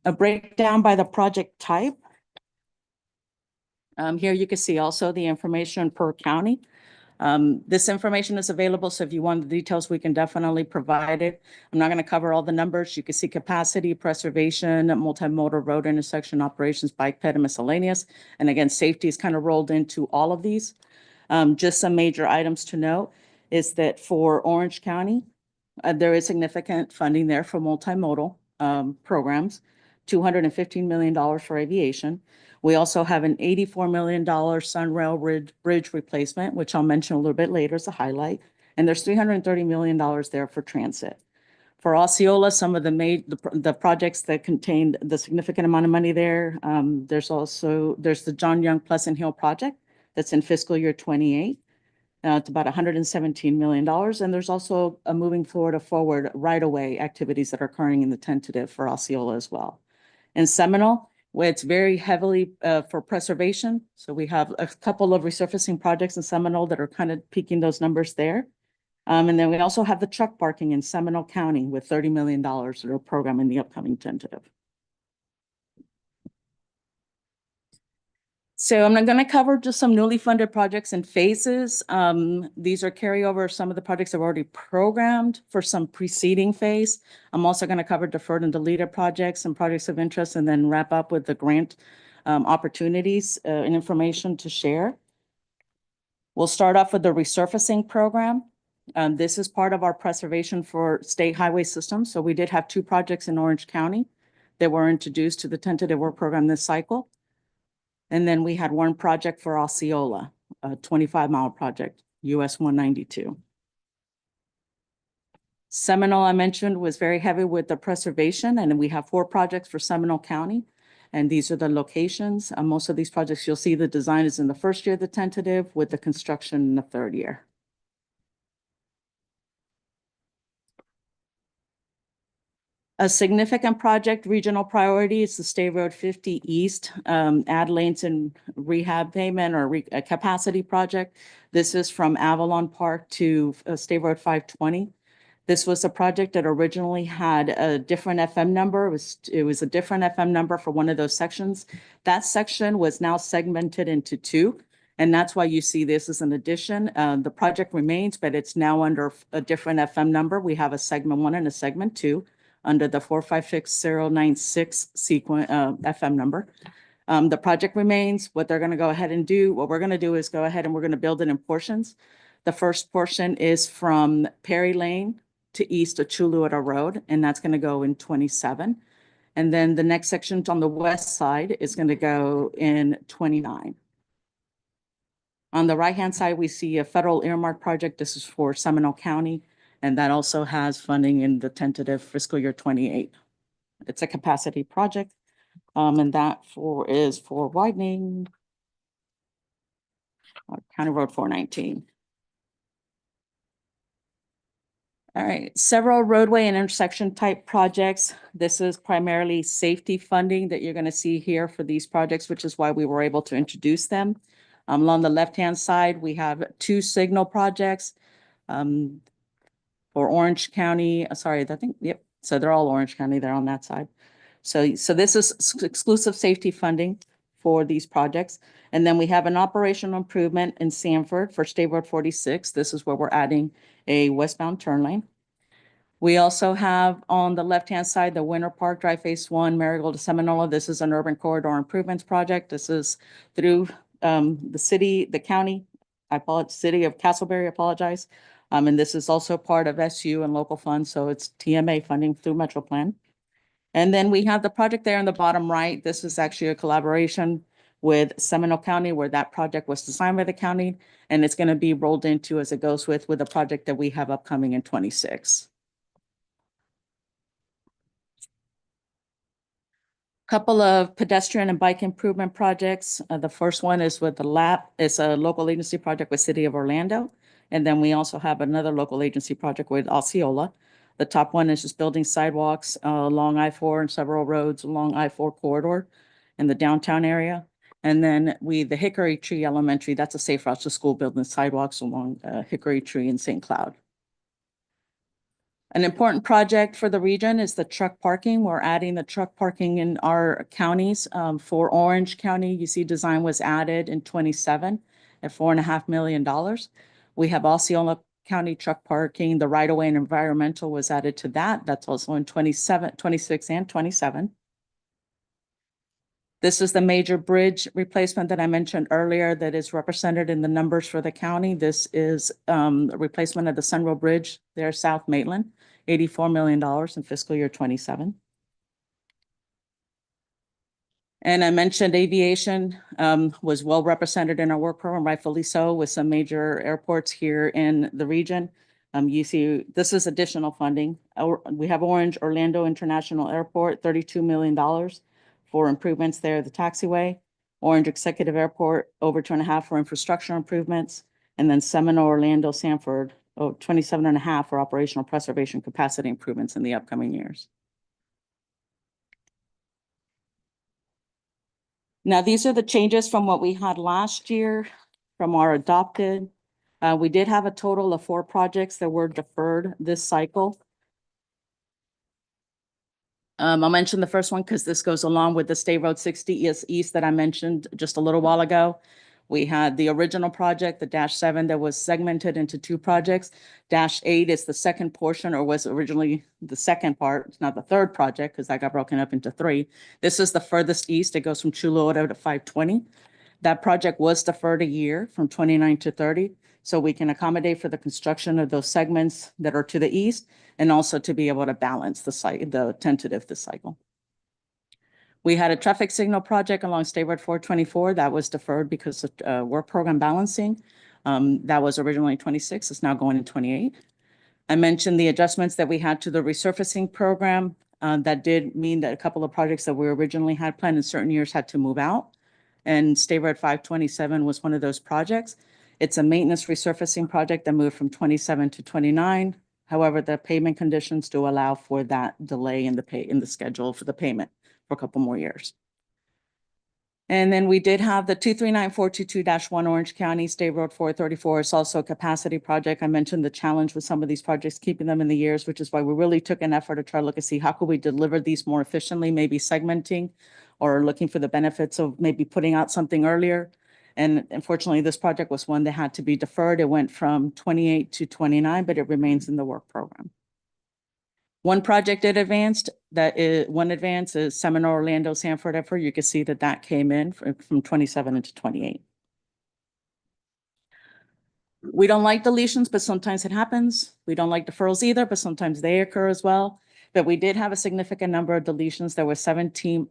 Speaker 13: A breakdown by the project type. Here you can see also the information per county. This information is available, so if you want the details, we can definitely provide it. I'm not going to cover all the numbers. You can see capacity, preservation, multimodal road intersection operations, bike ped, and miscellaneous. And again, safety is kind of rolled into all of these. Just some major items to note is that for Orange County, there is significant funding there for multimodal programs, $215 million for aviation. We also have an $84 million Sunrail Bridge replacement, which I'll mention a little bit later as a highlight. And there's $330 million there for transit. For Osceola, some of the projects that contained the significant amount of money there, there's the John Young Pleasant Hill project that's in fiscal year 28. It's about $117 million. And there's also a moving Florida forward right-of-way activities that are occurring in the tentative for Osceola as well. In Seminole, where it's very heavily for preservation. So we have a couple of resurfacing projects in Seminole that are kind of peaking those numbers there. And then we also have the truck parking in Seminole County with $30 million that are programmed in the upcoming tentative. So I'm going to cover just some newly funded projects and phases. These are carryover some of the projects that were already programmed for some preceding phase. I'm also going to cover deferred and deleted projects and projects of interest, and then wrap up with the grant opportunities and information to share. We'll start off with the resurfacing program. This is part of our preservation for state highway systems. So we did have 2 projects in Orange County that were introduced to the tentative work program this cycle. And then we had 1 project for Osceola, a 25-mile project, US 192. Seminole, I mentioned, was very heavy with the preservation, and we have 4 projects for Seminole County. And these are the locations. Most of these projects, you'll see the design is in the first year of the tentative with the construction in the 3rd year. A significant project, regional priority, is the State Road 50 East, add lanes and rehab pavement or a capacity project. This is from Avalon Park to State Road 520. This was a project that originally had a different FM number. It was a different FM number for one of those sections. That section was now segmented into two. And that's why you see this as an addition. The project remains, but it's now under a different FM number. We have a segment 1 and a segment 2 under the 456-096 sequence FM number. The project remains. What they're going to go ahead and do, what we're going to do is go ahead and we're going to build it in portions. The first portion is from Perry Lane to east of Chuluota Road, and that's going to go in 27. And then the next section on the west side is going to go in 29. On the right-hand side, we see a federal earmark project. This is for Seminole County, and that also has funding in the tentative fiscal year 28. It's a capacity project, and that is for widening County Road 419. All right, several roadway and intersection type projects. This is primarily safety funding that you're going to see here for these projects, which is why we were able to introduce them. Along the left-hand side, we have 2 signal projects for Orange County. Yep. So they're all Orange County. They're on that side. So this is exclusive safety funding for these projects. And then we have an operational improvement in Sanford for State Road 46. This is where we're adding a westbound turn lane. We also have on the left-hand side, the Winter Park Drive Phase 1, Marigold to Seminole. This is an urban corridor improvements project. This is through the county, city of Castleberry, I apologize. And this is also part of SU and local funds. So it's TMA funding through MetroPlan. And then we have the project there in the bottom right. This is actually a collaboration with Seminole County, where that project was designed by the county, and it's going to be rolled into as it goes with a project that we have upcoming in 26. Couple of pedestrian and bike improvement projects. The first one is with the LAP. It's a local agency project with City of Orlando. And then we also have another local agency project with Osceola. The top one is just building sidewalks along I-4 and several roads along I-4 corridor in the downtown area. And then the Hickory Tree Elementary, that's a safe route to school, building sidewalks along Hickory Tree in St. Cloud. An important project for the region is the truck parking. We're adding the truck parking in our counties. For Orange County, you see design was added in 27 at $4.5 million. We have Osceola County truck parking. The right-of-way and environmental was added to that. That's also in 27, 26, and 27. This is the major bridge replacement that I mentioned earlier that is represented in the numbers for the county. This is a replacement of the Sunrow Bridge there, South Maitland, $84 million in fiscal year 27. And I mentioned aviation was well represented in our work program, rightfully so, with some major airports here in the region. You see, this is additional funding. We have Orange Orlando International Airport, $32 million for improvements there, the taxiway. Orange Executive Airport, over 2.5 for infrastructure improvements. And then Seminole, Orlando, Sanford, 27.5 for operational preservation capacity improvements in the upcoming years. Now, these are the changes from what we had last year from our adopted. We did have a total of 4 projects that were deferred this cycle. I'll mention the first one because this goes along with the State Road 60 East that I mentioned just a little while ago. We had the original project, the -7, that was segmented into 2 projects. -8 is the second portion, or was originally the second part. It's not the third project because that got broken up into 3. This is the furthest east. It goes from Chuluota to 520. That project was deferred a year from 29 to 30. So we can accommodate for the construction of those segments that are to the east, and also to be able to balance the tentative this cycle. We had a traffic signal project along State Road 424 that was deferred because of work program balancing. That was originally 26, it's now going to 28. I mentioned the adjustments that we had to the resurfacing program. That did mean that a couple of projects that we originally had planned in certain years had to move out. And State Road 527 was one of those projects. It's a maintenance resurfacing project that moved from 27 to 29. However, the payment conditions do allow for that delay in the schedule for the payment for a couple more years. And then we did have the 239422-1 Orange County State Road 434. It's also a capacity project. I mentioned the challenge with some of these projects, keeping them in the years, which is why we really took an effort to try to look and see how could we deliver these more efficiently, maybe segmenting or looking for the benefits of maybe putting out something earlier. And unfortunately, this project was one that had to be deferred. It went from 28 to 29, but it remains in the work program. One project it advanced, one advance is Seminole, Orlando, Sanford effort. You can see that that came in from 27 into 28. We don't like deletions, but sometimes it happens. We don't like deferrals either, but sometimes they occur as well. But we did have a significant number of deletions. There were 17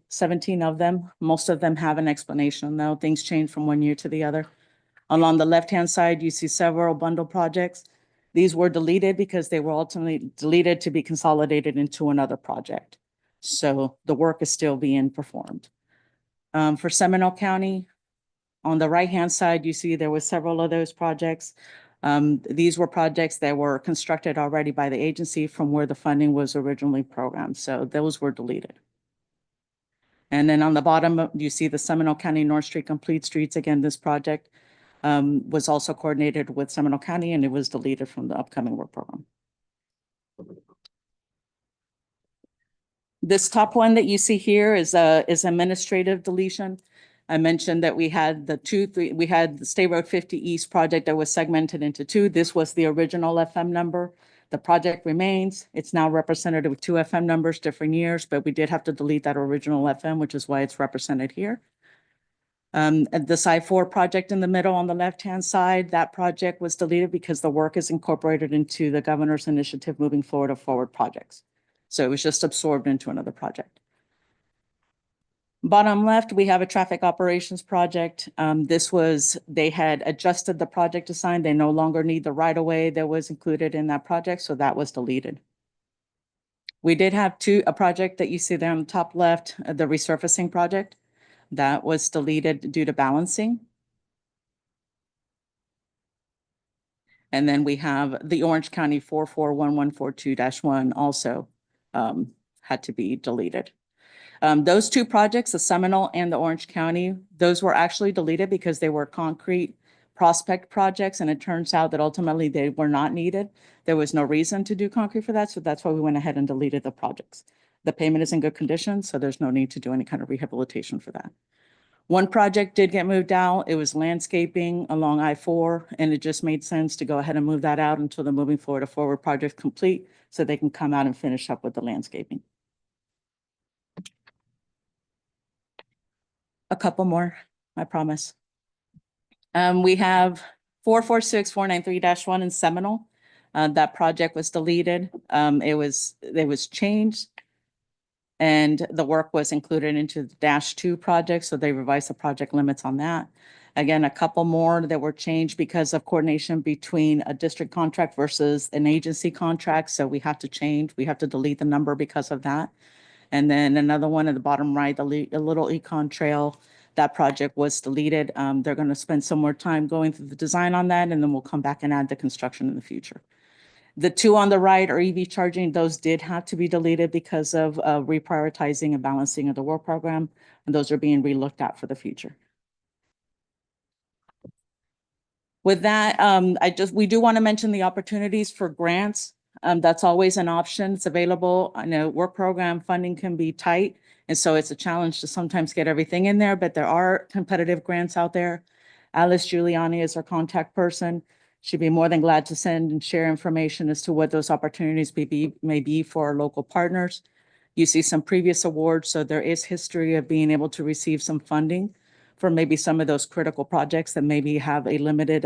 Speaker 13: of them. Most of them have an explanation, though. Things change from one year to the other. Along the left-hand side, you see several bundle projects. These were deleted because they were ultimately deleted to be consolidated into another project. So the work is still being performed. For Seminole County, on the right-hand side, you see there were several of those projects. These were projects that were constructed already by the agency from where the funding was originally programmed. So those were deleted. And then on the bottom, you see the Seminole County North Street Complete Streets. Again, this project was also coordinated with Seminole County, and it was deleted from the upcoming work program. This top one that you see here is administrative deletion. I mentioned that we had we had the State Road 50 East project that was segmented into two. This was the original FM number. The project remains. It's now represented with two FM numbers, different years, but we did have to delete that original FM, which is why it's represented here. The Sci-4 project in the middle on the left-hand side, that project was deleted because the work is incorporated into the governor's initiative moving forward of forward projects. So it was just absorbed into another project. Bottom left, we have a traffic operations project. They had adjusted the project design. They no longer need the right-of-way that was included in that project, so that was deleted. We did have a project that you see there on the top left, the resurfacing project. That was deleted due to balancing. And then we have the Orange County 441142-1 also had to be deleted. Those two projects, the Seminole and the Orange County, those were actually deleted because they were concrete prospect projects, and it turns out that ultimately they were not needed. There was no reason to do concrete for that, so that's why we went ahead and deleted the projects. The payment is in good condition, so there's no need to do any kind of rehabilitation for that. One project did get moved out. It was landscaping along I-4, and it just made sense to go ahead and move that out until the moving forward a forward project complete so they can come out and finish up with the landscaping. A couple more, I promise. We have 446493-1 in Seminole. That project was deleted. It was changed, and the work was included into the -2 project, so they revised the project limits on that. Again, a couple more that were changed because of coordination between a district contract versus an agency contract, so we have to delete the number because of that. And then another one at the bottom right, the Little Econ Trail, that project was deleted. They're going to spend some more time going through the design on that, and then we'll come back and add the construction in the future. The two on the right are EV charging. Those did have to be deleted because of reprioritizing and balancing of the work program, and those are being relooked at for the future. With that, we do want to mention the opportunities for grants. That's always an option. It's available. I know work program funding can be tight, and so it's a challenge to sometimes get everything in there, but there are competitive grants out there. Alice Giuliani is our contact person. She'd be more than glad to send and share information as to what those opportunities may be for our local partners. You see some previous awards, so there is history of being able to receive some funding for maybe some of those critical projects that maybe have a limited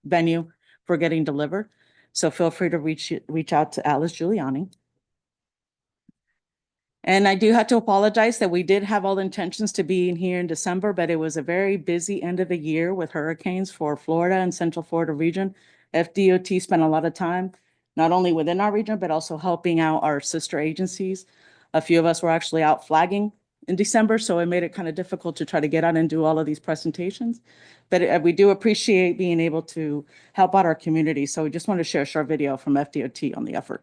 Speaker 13: venue for getting delivered. So feel free to reach out to Alice Giuliani. And I do have to apologize that we did have all intentions to be in here in December, but it was a very busy end of the year with hurricanes for Florida and Central Florida region. FDOT spent a lot of time, not only within our region, but also helping out our sister agencies. A few of us were actually out flagging in December, so it made it kind of difficult to try to get out and do all of these presentations. But we do appreciate being able to help out our community. So we just want to share a short video from FDOT on the effort.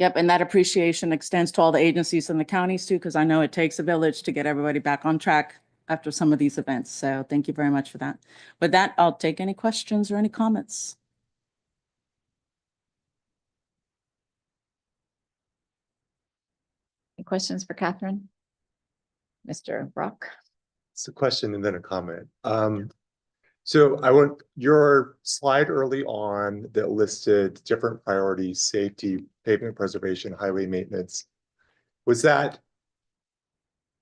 Speaker 13: Yep, and that appreciation extends to all the agencies and the counties too, because I know it takes a village to get everybody back on track after some of these events. So thank you very much for that. With that, I'll take any questions or any comments.
Speaker 2: Any questions for Catherine? Mr. Brock?
Speaker 14: It's a question and then a comment. So I want your slide early on that listed different priorities: safety, pavement preservation, highway maintenance. Was that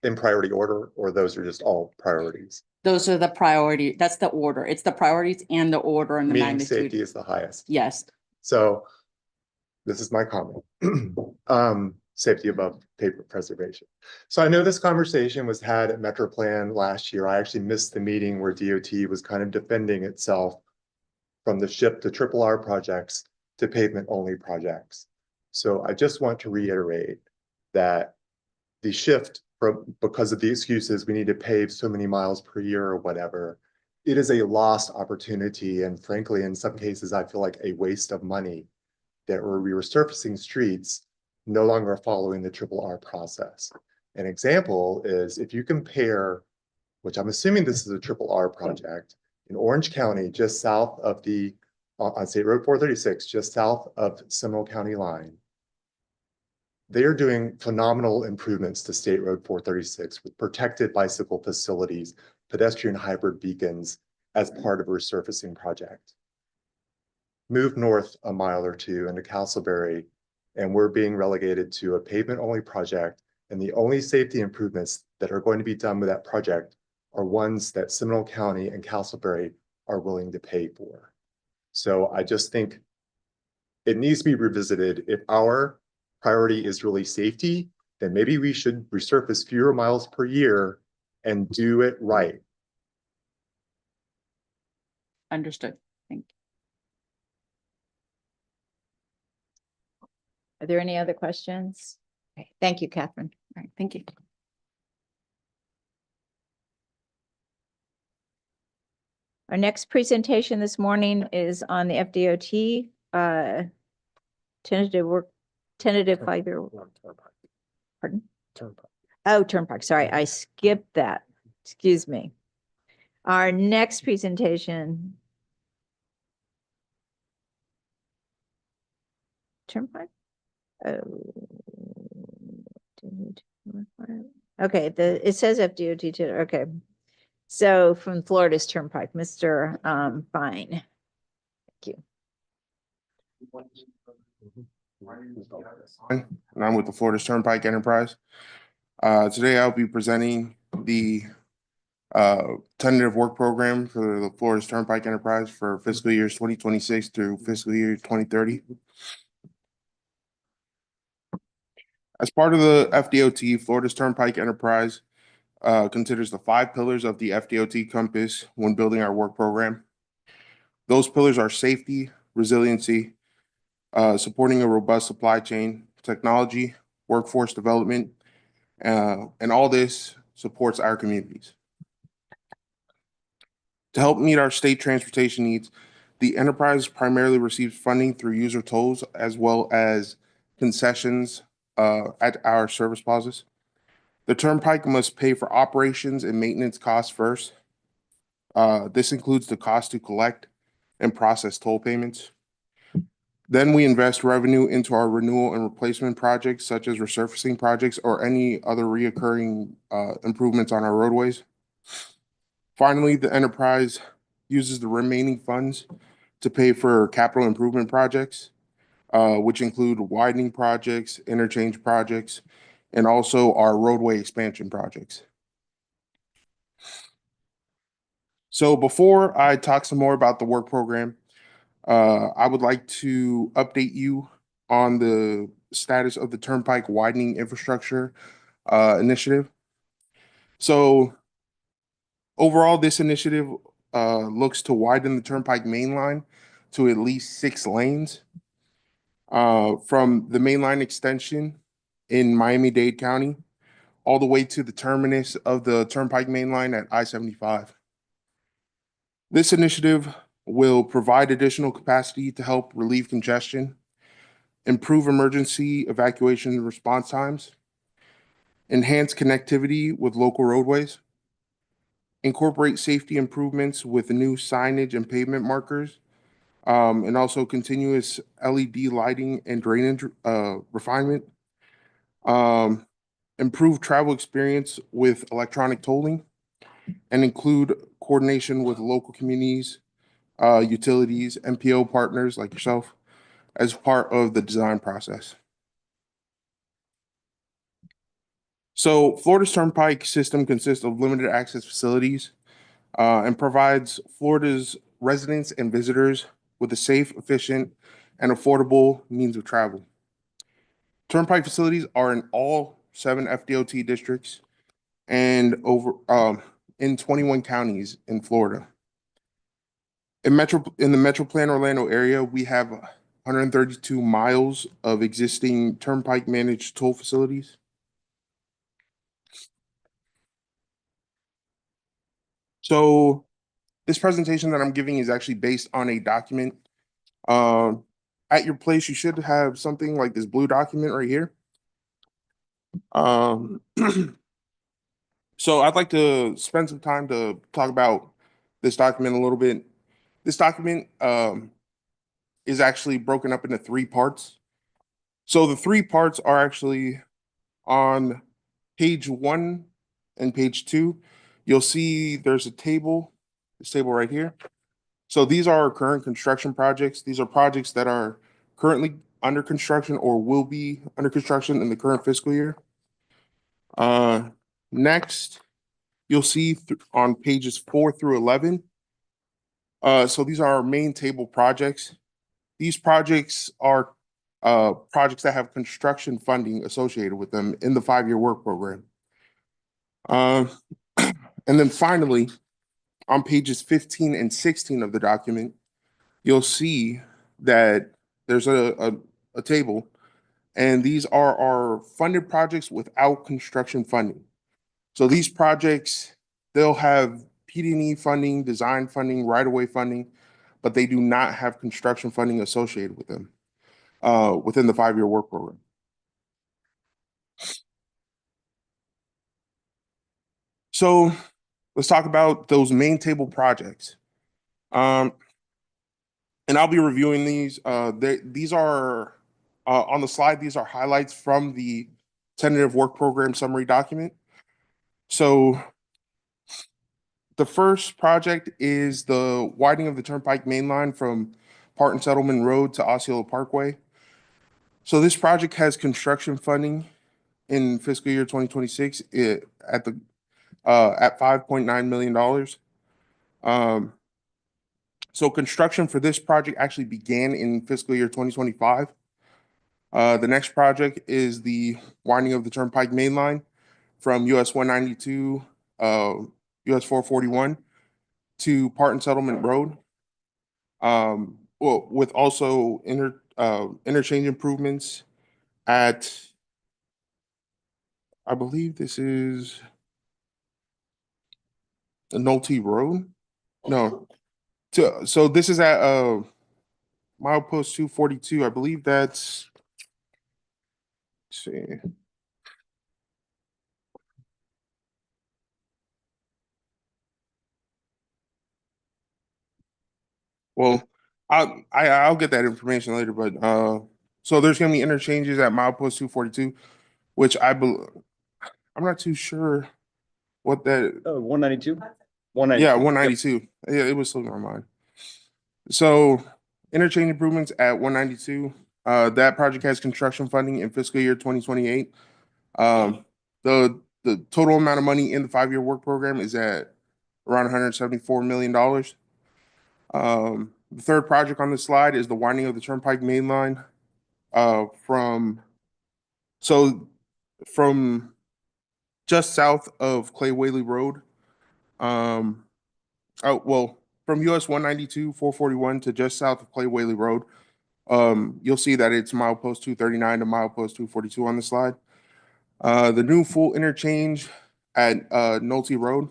Speaker 14: in priority order, or those are just all priorities?
Speaker 13: Those are the priority. That's the order. It's the priorities and the order and the
Speaker 14: Meaning
Speaker 13: magnitude.
Speaker 14: safety is the highest.
Speaker 13: Yes.
Speaker 14: So this is my comment. Safety above pavement preservation. So I know this conversation was had at MetroPlan last year. I actually missed the meeting where DOT was kind of defending itself from the shift to triple R projects to pavement only projects. So I just want to reiterate that the shift from, because of the excuses, we need to pave so many miles per year or whatever, it is a lost opportunity. And frankly, in some cases, I feel like a waste of money that we're resurfacing streets no longer following the triple R process. An example is if you compare, which I'm assuming this is a triple R project, in Orange County, just south of the, on State Road 436, just south of Seminole County line, they are doing phenomenal improvements to State Road 436 with protected bicycle facilities, pedestrian hybrid beacons as part of a resurfacing project. Move north a mile or two into Castleberry, and we're being relegated to a pavement-only project, and the only safety improvements that are going to be done with that project are ones that Seminole County and Castleberry are willing to pay for. So I just think it needs to be revisited. If our priority is really safety, then maybe we should resurface fewer miles per year and do it right.
Speaker 13: Understood. Thank you.
Speaker 2: Are there any other questions? Okay, thank you, Catherine.
Speaker 13: All right, thank you.
Speaker 2: Our next presentation this morning is on the FDOT tentative 5-year. Pardon?
Speaker 1: Turnpike.
Speaker 2: Oh, Turnpike. Sorry, I skipped that. Excuse me. Our next presentation. Turnpike? Oh. Okay, it says FDOT, okay. So from Florida's Turnpike, Mr. Fine. Thank you.
Speaker 15: And I'm with the Florida Turnpike Enterprise. Today I'll be presenting the tentative work program for the Florida Turnpike Enterprise for fiscal years 2026 through fiscal year 2030. As part of the FDOT, Florida's Turnpike Enterprise considers the 5 pillars of the FDOT compass when building our work program. Those pillars are safety, resiliency, supporting a robust supply chain, technology, workforce development, and all this supports our communities. To help meet our state transportation needs, the enterprise primarily receives funding through user tolls as well as concessions at our service plazas. The Turnpike must pay for operations and maintenance costs first. This includes the cost to collect and process toll payments. Then we invest revenue into our renewal and replacement projects, such as resurfacing projects or any other reoccurring improvements on our roadways. Finally, the enterprise uses the remaining funds to pay for capital improvement projects, which include widening projects, interchange projects, and also our roadway expansion projects. So before I talk some more about the work program, I would like to update you on the status of the Turnpike Widening Infrastructure Initiative. So overall, this initiative looks to widen the Turnpike main line to at least 6 lanes from the mainline extension in Miami-Dade County all the way to the terminus of the Turnpike main line at I-75. This initiative will provide additional capacity to help relieve congestion, improve emergency evacuation and response times, enhance connectivity with local roadways, incorporate safety improvements with new signage and pavement markers, and also continuous LED lighting and drainage refinement, improve travel experience with electronic tolling, and include coordination with local communities, utilities, MPO partners like yourself as part of the design process. So Florida's Turnpike system consists of limited access facilities and provides Florida's residents and visitors with a safe, efficient, and affordable means of travel. Turnpike facilities are in all 7 FDOT districts and over in 21 counties in Florida. In the Metro Plan Orlando area, we have 132 miles of existing Turnpike managed toll facilities. So this presentation that I'm giving is actually based on a document. At your place, you should have something like this blue document right here. So I'd like to spend some time to talk about this document a little bit. This document is actually broken up into 3 parts. So the 3 parts are actually on page 1 and page 2. You'll see there's a table, this table right here. So these are our current construction projects. These are projects that are currently under construction or will be under construction in the current fiscal year. Next, you'll see on pages 4 through 11. So these are our main table projects. These projects are projects that have construction funding associated with them in the 5-year work program. And then finally, on pages 15 and 16 of the document, you'll see that there's a table, and these are our funded projects without construction funding. So these projects, they'll have PD&E funding, design funding, right-of-way funding, but they do not have construction funding associated with them within the 5-year work program. So let's talk about those main table projects. And I'll be reviewing these. These are on the slide. These are highlights from the tentative work program summary document. So the first project is the widening of the Turnpike main line from Parton Settlement Road to Osceola Parkway. So this project has construction funding in fiscal year 2026 at $5.9 million. So construction for this project actually began in fiscal year 2025. The next project is the widening of the Turnpike main line from US 192, US 441 to Parton Settlement Road. Well, with also interchange improvements at, I believe this is the Nolte Road. No, so this is at milepost 242. I believe that's, let's see. Well, I'll get that information later, but so there's gonna be interchanges at milepost 242, which I'm not too sure what that.
Speaker 9: 192?
Speaker 15: Yeah, 192. Yeah, it was slipping my mind. So interchange improvements at 192. That project has construction funding in fiscal year 2028. The total amount of money in the 5-year work program is at around $174 million. The third project on this slide is the widening of the Turnpike main line from just south of Clay Whaley Road. From US 192, 441 to just south of Clay Whaley Road. You'll see that it's milepost 239 to milepost 242 on the slide. The new full interchange at Nolte Road.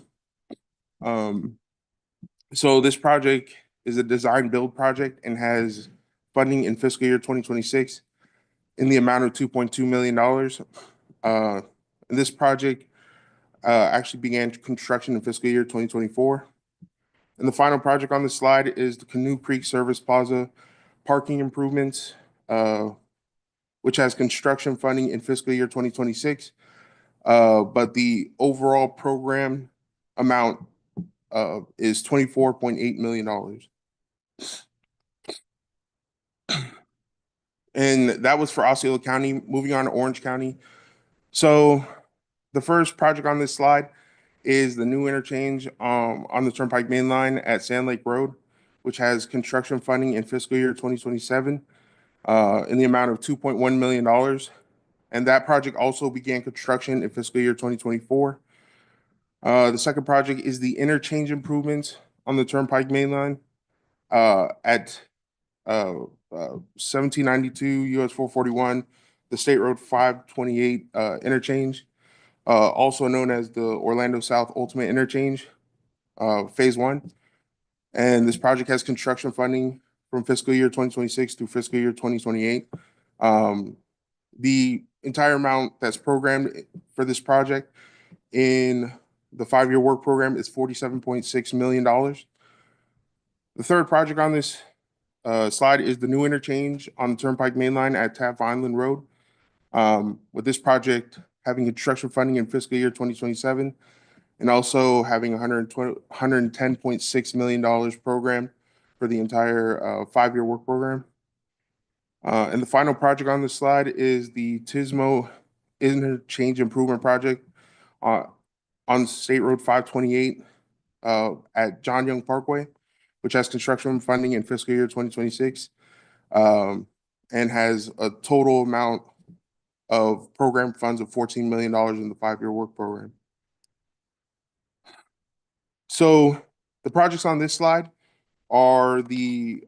Speaker 15: So this project is a design build project and has funding in fiscal year 2026. in the amount of $2.2 million. And this project actually began construction in fiscal year 2024. And the final project on the slide is the Canoe Creek Service Plaza parking improvements, which has construction funding in fiscal year 2026. But the overall program amount is $24.8 million. And that was for Osceola County. Moving on to Orange County. So the first project on this slide is the new interchange on the Turnpike Main Line at Sand Lake Road, which has construction funding in fiscal year 2027 in the amount of $2.1 million. And that project also began construction in fiscal year 2024. The second project is the interchange improvements on the Turnpike Main Line at 1792 US 441, the State Road 528 interchange, also known as the Orlando South Ultimate Interchange, Phase 1. And this project has construction funding from fiscal year 2026 through fiscal year 2028. The entire amount that's programmed for this project in the 5-year work program is $47.6 million. The third project on this slide is the new interchange on the Turnpike Main Line at Taft Vineland Road. With this project having construction funding in fiscal year 2027 and also having $110.6 million programmed for the entire 5-year work program. And the final project on this slide is the TSMO Interchange Improvement Project on State Road 528 at John Young Parkway, which has construction funding in fiscal year 2026 and has a total amount of program funds of $14 million in the 5-year work program. So the projects on this slide are the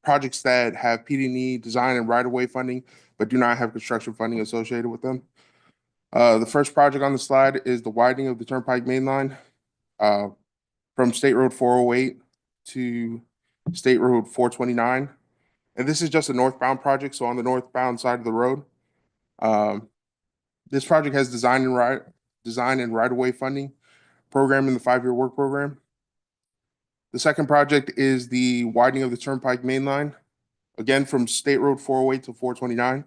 Speaker 15: projects that have PD&E design and right-of-way funding, but do not have construction funding associated with them. The first project on the slide is the widening of the Turnpike Main Line from State Road 408 to State Road 429. And this is just a northbound project, so on the northbound side of the road. This project has design and right-of-way funding program in the 5-year work program. The second project is the widening of the Turnpike Main Line, again from State Road 408 to 429.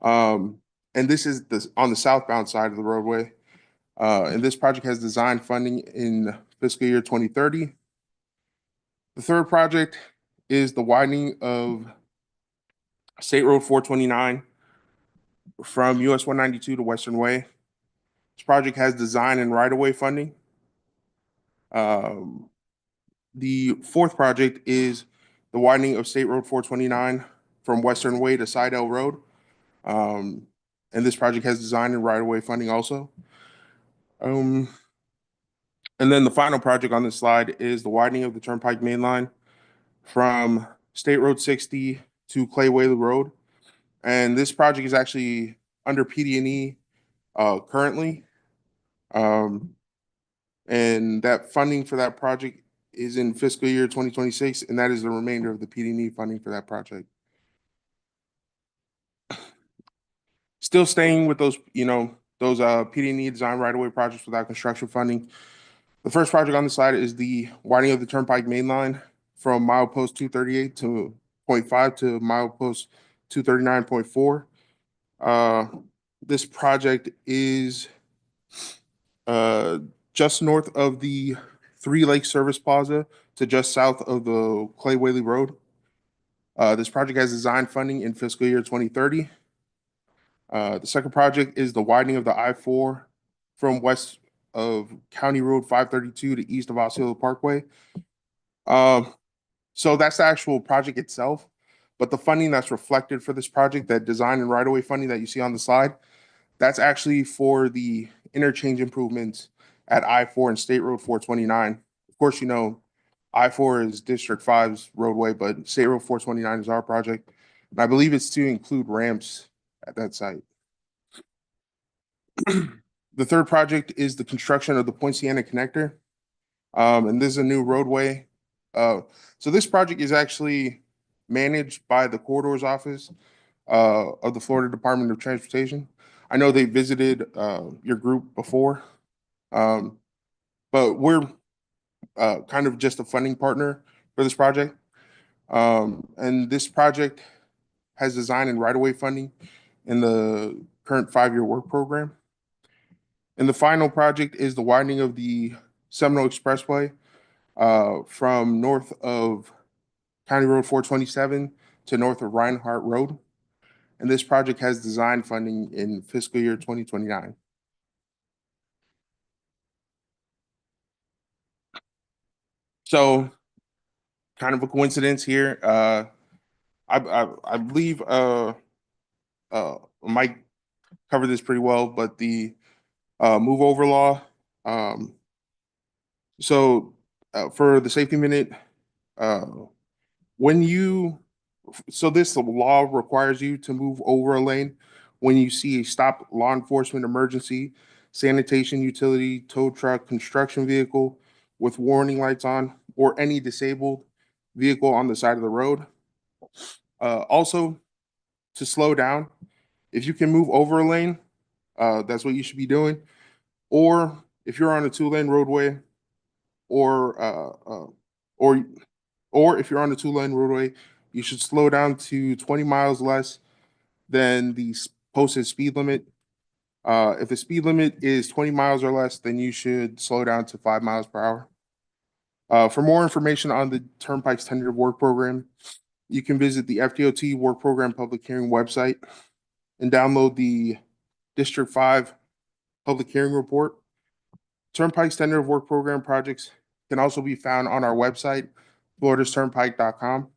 Speaker 15: And this is on the southbound side of the roadway. And this project has design funding in fiscal year 2030. The third project is the widening of State Road 429 from US 192 to Western Way. This project has design and right-of-way funding. The fourth project is the widening of State Road 429 from Western Way to Sidell Road. And this project has design and right-of-way funding also. And then the final project on this slide is the widening of the Turnpike Main Line from State Road 60 to Clay Whaley Road. And this project is actually under PD&E currently. And that funding for that project is in fiscal year 2026, and that is the remainder of the PD&E funding for that project. Still staying with those PD&E design right-of-way projects without construction funding. The first project on the slide is the widening of the Turnpike Main Line from milepost 238 to 0.5 to milepost 239.4. This project is just north of the 3 Lake Service Plaza to just south of the Clay Whaley Road. This project has design funding in fiscal year 2030. The second project is the widening of the I-4 from west of County Road 532 to east of Osceola Parkway. So that's the actual project itself, but the funding that's reflected for this project, that design and right-of-way funding that you see on the slide, that's actually for the interchange improvements at I-4 and State Road 429. Of course, I-4 is District 5's roadway, but State Road 429 is our project. And I believe it's to include ramps at that site. The third project is the construction of the Poinciana Connector. And this is a new roadway. So this project is actually managed by the Corridors Office of the Florida Department of Transportation. I know they visited your group before, but we're kind of just a funding partner for this project. And this project has design and right-of-way funding in the current 5-year work program. And the final project is the widening of the Seminole Expressway from north of County Road 427 to north of Reinhardt Road. And this project has design funding in fiscal year 2029. So kind of a coincidence here. I believe Mike covered this pretty well, but the move over law. So for the safety minute, when you, so this law requires you to move over a lane when you see a stop law enforcement emergency, sanitation utility, tow truck, construction vehicle with warning lights on, or any disabled vehicle on the side of the road. Also, to slow down, if you can move over a lane, that's what you should be doing. Or if you're on a 2-lane roadway, or if you're on a 2-lane roadway, you should slow down to 20 miles less than the posted speed limit. If the speed limit is 20 miles or less, then you should slow down to 5 miles per hour. For more information on the Turnpike's tentative work program, you can visit the FDOT Work Program Public Hearing website and download the District 5 Public Hearing Report. Turnpike's tentative work program projects can also be found on our website, floridasturnpike.com.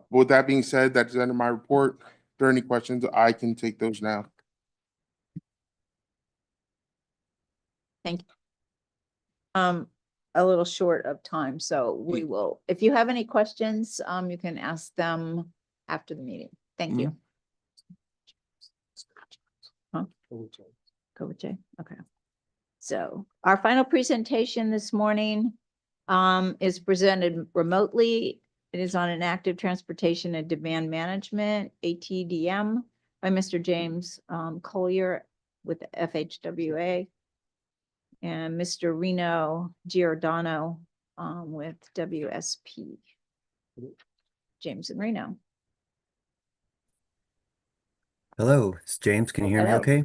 Speaker 15: With that being said, that is the end of my report. If there are any questions, I can take those now.
Speaker 2: Thank you. A little short of time, so we will, if you have any questions, you can ask them after the meeting. Thank you. Huh? Go with Jay. Okay. So our final presentation this morning is presented remotely. It is on an active transportation and demand management, ATDM, by Mr. James Collier with the FHWA and Mr. Reno Giordano with WSP. James and Reno.
Speaker 16: Hello, it's James. Can you hear me
Speaker 2: Hello.
Speaker 16: okay?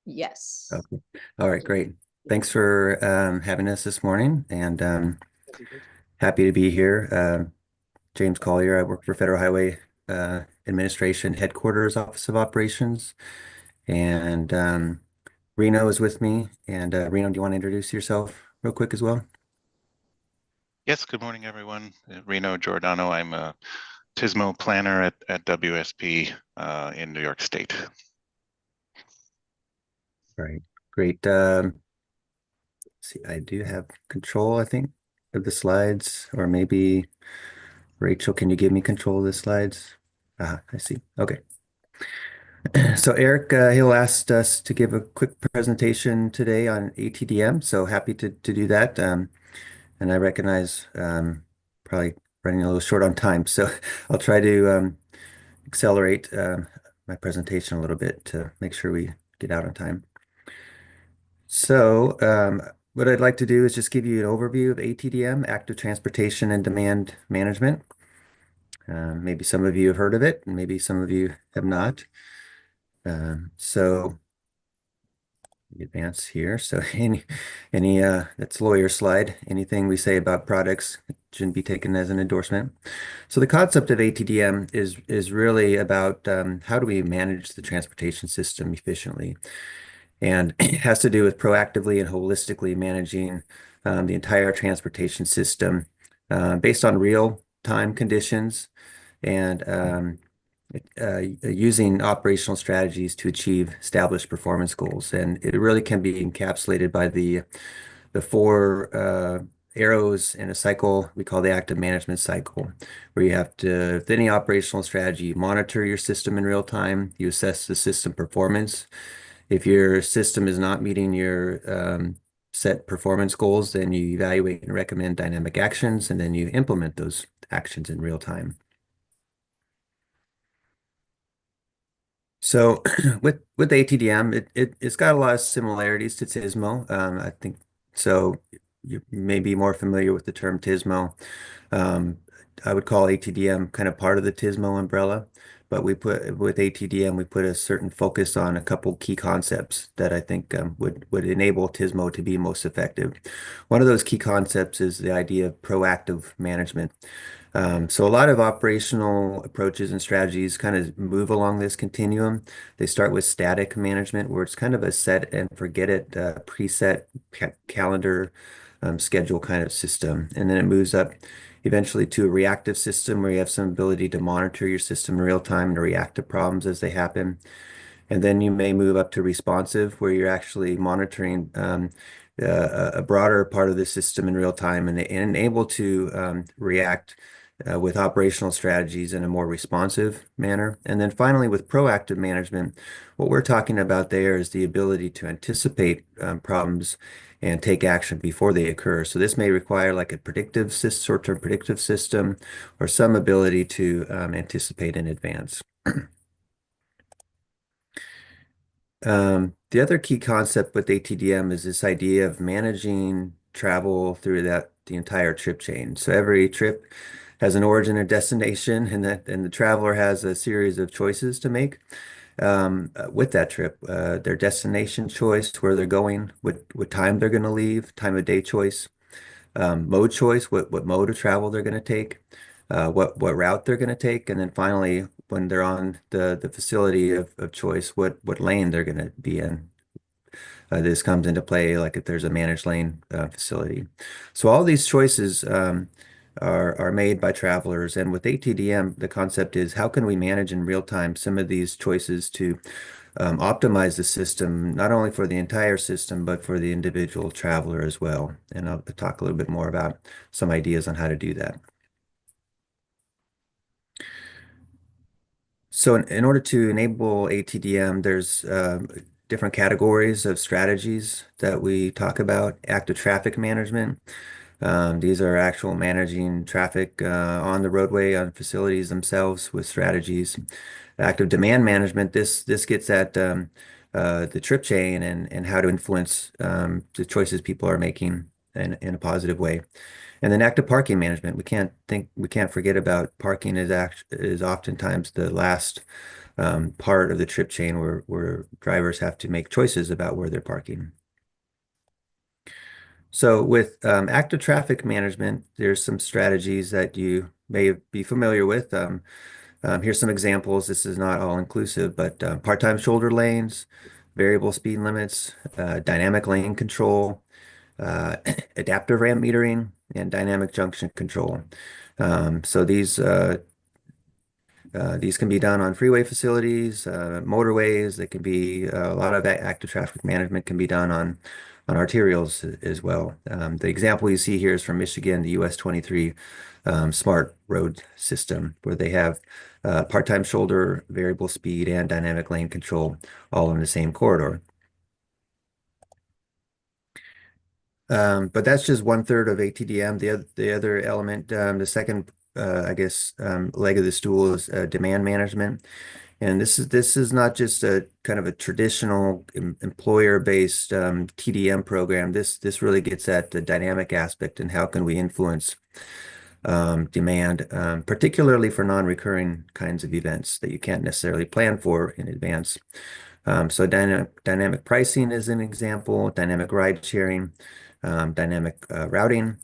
Speaker 2: Yes.
Speaker 16: Okay. All right, great. Thanks for having us this morning, and happy to be here. James Collier, I work for Federal Highway Administration Headquarters Office of Operations, and Reno is with me. And Reno, do you want to introduce yourself real quick as well?
Speaker 17: Yes, good morning, everyone. Reno Giordano. I'm a TSMO planner at WSP in New York State.
Speaker 16: Right, great. See, I do have control, I think, of the slides, or maybe Rachel, can you give me control of the slides? I see. Okay. So Eric Hill asked us to give a quick presentation today on ATDM, so happy to do that. And I recognize probably running a little short on time, so I'll try to accelerate my presentation a little bit to make sure we get out on time. So what I'd like to do is just give you an overview of ATDM, Active Transportation and Demand Management. Maybe some of you have heard of it, and maybe some of you have not. So advance here. So any that's lawyer slide. Anything we say about products shouldn't be taken as an endorsement. So the concept of ATDM is really about how do we manage the transportation system efficiently, and it has to do with proactively and holistically managing the entire transportation system based on real-time conditions and using operational strategies to achieve established performance goals. And it really can be encapsulated by the 4 arrows in a cycle we call the active management cycle, where you have to, with any operational strategy, you monitor your system in real time, you assess the system performance. If your system is not meeting your set performance goals, then you evaluate and recommend dynamic actions, and then you implement those actions in real time. So with ATDM, it's got a lot of similarities to TSMO. I think so. You may be more familiar with the term TSMO. I would call ATDM kind of part of the TSMO umbrella, but with ATDM we put a certain focus on a couple key concepts that I think would enable TSMO to be most effective. One of those key concepts is the idea of proactive management. So a lot of operational approaches and strategies kind of move along this continuum. They start with static management, where it's kind of a set and forget it, preset calendar schedule kind of system. And then it moves up eventually to a reactive system where you have some ability to monitor your system in real time and to react to problems as they happen. And then you may move up to responsive, where you're actually monitoring a broader part of the system in real time and able to react with operational strategies in a more responsive manner. And then finally, with proactive management, what we're talking about there is the ability to anticipate problems and take action before they occur. So this may require like a short-term predictive system, or some ability to anticipate in advance. The other key concept with ATDM is this idea of managing travel through the entire trip chain. So every trip has an origin and destination, and the traveler has a series of choices to make with that trip. Their destination choice, where they're going, what time they're going to leave, time of day choice, mode choice, what mode of travel they're going to take, what route they're going to take, and then finally, when they're on the facility of choice, what lane they're going to be in. This comes into play like if there's a managed lane facility. So all these choices are made by travelers, and with ATDM, the concept is how can we manage in real time some of these choices to optimize the system, not only for the entire system, but for the individual traveler as well. And I'll talk a little bit more about some ideas on how to do that. So in order to enable ATDM, there's different categories of strategies that we talk about. Active traffic management. These are actual managing traffic on the roadway, on facilities themselves with strategies. Active demand management, this gets at the trip chain and how to influence the choices people are making in a positive way. And then active parking management, we can't forget about parking is oftentimes the last part of the trip chain where drivers have to make choices about where they're parking. So with active traffic management, there's some strategies that you may be familiar with. Here's some examples. This is not all inclusive, but part-time shoulder lanes, variable speed limits, dynamic lane control, adaptive ramp metering, and dynamic junction control. So these can be done on freeway facilities, motorways. They can be a lot of active traffic management can be done on arterials as well. The example you see here is from Michigan, the US 23 smart road system, where they have part-time shoulder, variable speed, and dynamic lane control all in the same corridor. But that's just 1/3 of ATDM. The other element, the second, I guess, leg of the stool is demand management. And this is not just a kind of a traditional employer-based TDM program. This really gets at the dynamic aspect and how can we influence demand, particularly for non-recurring kinds of events that you can't necessarily plan for in advance. So dynamic pricing is an example, dynamic ride sharing, dynamic routing,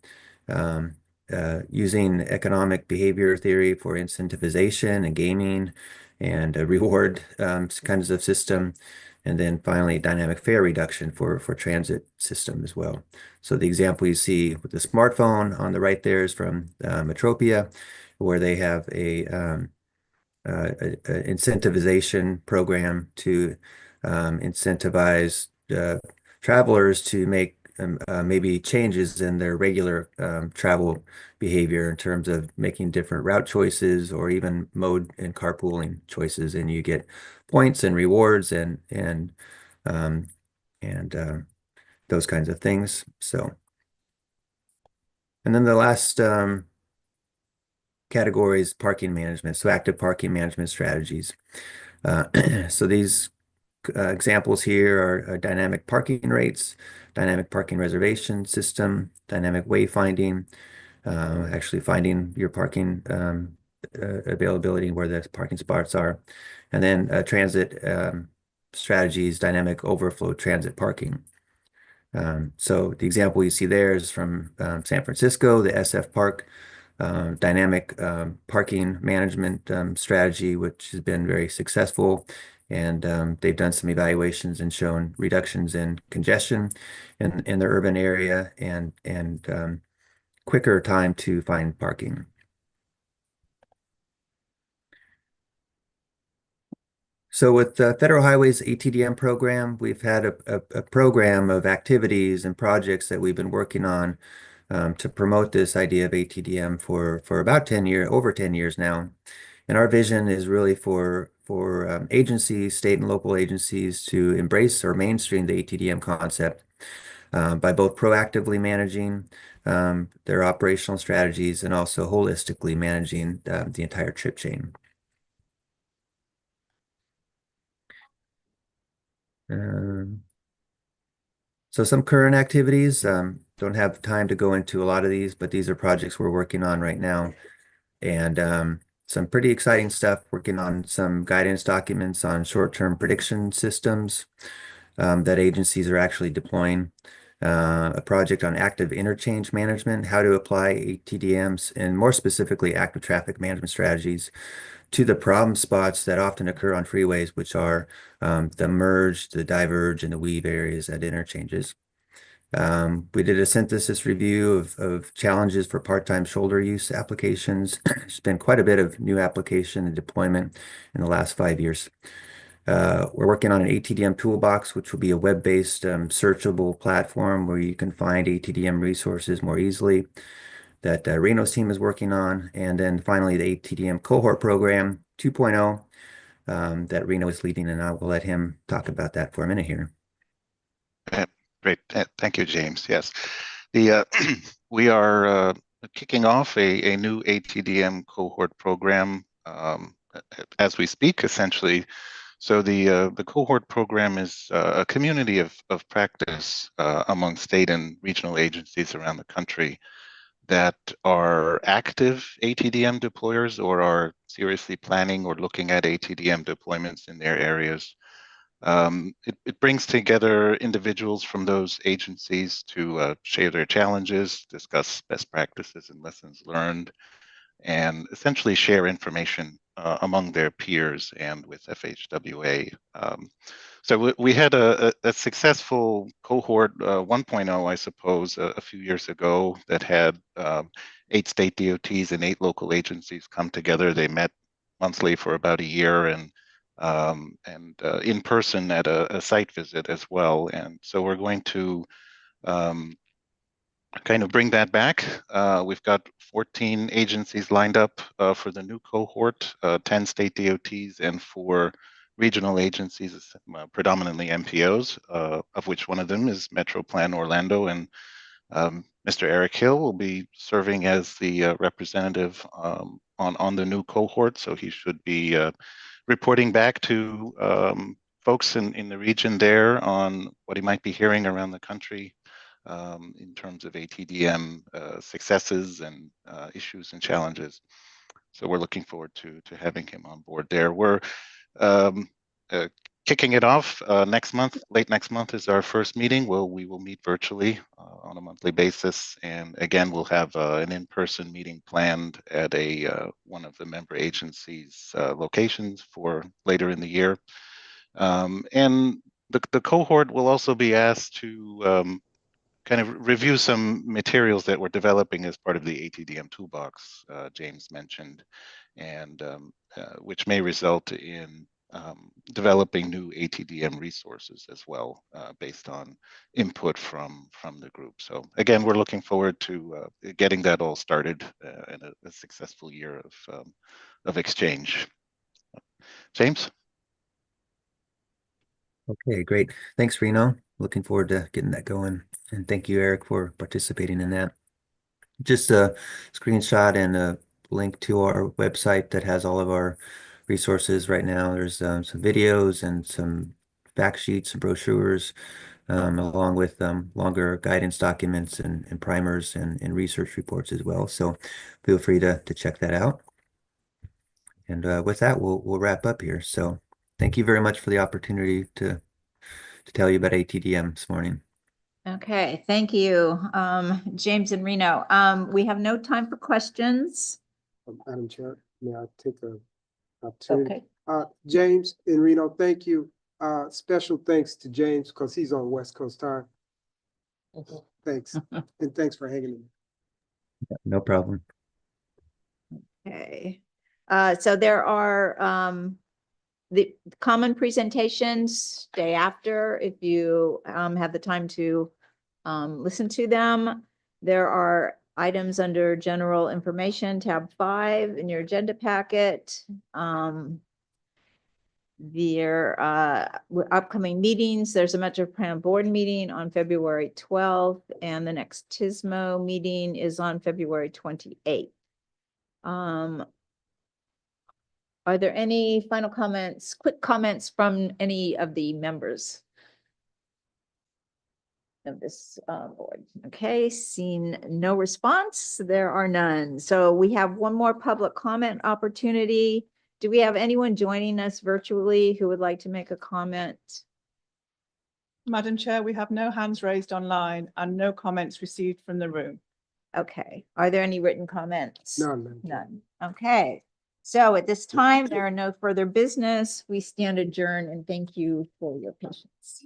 Speaker 16: using economic behavior theory for incentivization and gaming and a reward kinds of system. And then finally, dynamic fare reduction for transit system as well. So the example you see with the smartphone on the right there is from Metropia, where they have a incentivization program to incentivize travelers to make maybe changes in their regular travel behavior in terms of making different route choices or even mode and carpooling choices, and you get points and rewards and those kinds of things. So, and then the last category is parking management, so active parking management strategies. So these examples here are dynamic parking rates, dynamic parking reservation system, dynamic wayfinding, actually finding your parking availability where the parking spots are, and then transit strategies, dynamic overflow transit parking. So the example you see there is from San Francisco, the SF Park dynamic parking management strategy, which has been very successful. And they've done some evaluations and shown reductions in congestion in the urban area and quicker time to find parking. So with the Federal Highways ATDM program, we've had a program of activities and projects that we've been working on to promote this idea of ATDM for about 10 years, over 10 years now. And our vision is really for agencies, state and local agencies, to embrace or mainstream the ATDM concept by both proactively managing their operational strategies and also holistically managing the entire trip chain. So some current activities, don't have time to go into a lot of these, but these are projects we're working on right now. And some pretty exciting stuff, working on some guidance documents on short-term prediction systems that agencies are actually deploying. A project on active interchange management, how to apply ATDMs and more specifically active traffic management strategies to the problem spots that often occur on freeways, which are the merge, the diverge, and the weave areas at interchanges. We did a synthesis review of challenges for part-time shoulder use applications. There's been quite a bit of new application and deployment in the last 5 years. We're working on an ATDM toolbox, which will be a web-based searchable platform where you can find ATDM resources more easily that Reno's team is working on. And then finally, the ATDM cohort program 2.0 that Reno is leading, and I will let him talk about that for a minute here.
Speaker 17: Great. Thank you, James. Yes. We are kicking off a new ATDM cohort program as we speak, essentially. So the cohort program is a community of practice among state and regional agencies around the country that are active ATDM deployers or are seriously planning or looking at ATDM deployments in their areas. It brings together individuals from those agencies to share their challenges, discuss best practices and lessons learned, and essentially share information among their peers and with FHWA. So we had a successful cohort 1.0, I suppose, a few years ago that had 8 state DOTs and 8 local agencies come together. They met monthly for about a year and in person at a site visit as well. And so we're going to kind of bring that back. We've got 14 agencies lined up for the new cohort, 10 state DOTs and 4 regional agencies, predominantly MPOs, of which one of them is Metro Plan Orlando. And Mr. Eric Hill will be serving as the representative on the new cohort. So he should be reporting back to folks in the region there on what he might be hearing around the country in terms of ATDM successes and issues and challenges. So we're looking forward to having him on board there. We're kicking it off next month. Late next month is our first meeting. We will meet virtually on a monthly basis, and again we'll have an in-person meeting planned at one of the member agencies' locations for later in the year. And the cohort will also be asked to kind of review some materials that we're developing as part of the ATDM toolbox James mentioned, and which may result in developing new ATDM resources as well, based on input from the group. So again, we're looking forward to getting that all started in a successful year of exchange. James?
Speaker 16: Okay, great. Thanks, Reno. looking forward to getting that going. And thank you, Eric, for participating in that. Just a screenshot and a link to our website that has all of our resources right now. There's some videos and some fact sheets and brochures, along with longer guidance documents and primers and research reports as well. So feel free to check that out. And with that, we'll wrap up here. So thank you very much for the opportunity to tell you about ATDM this morning.
Speaker 2: Okay, thank you, James and Reno. We have no time for questions.
Speaker 1: Madam Chair, may I take a opportunity?
Speaker 6: Okay.
Speaker 1: James and Reno, thank you. Special thanks to James because he's on West Coast time. Thanks, and thanks for hanging in.
Speaker 16: No problem.
Speaker 2: Okay, so there are the common presentations day after if you have the time to listen to them. There are items under general information, tab 5 in your agenda packet. Their upcoming meetings, there's a Metro Plan Board meeting on February 12th, and the next TSMO meeting is on February 28th. Are there any final comments, quick comments from any of the members of this board? Okay, seeing no response, there are none. So we have one more public comment opportunity. Do we have anyone joining us virtually who would like to make a comment?
Speaker 8: Madam Chair, we have no hands raised online and no comments received from the room.
Speaker 2: Okay, are there any written comments?
Speaker 1: None.
Speaker 2: None. Okay, so at this time, there are no further business. We stand adjourned and thank you for your patience.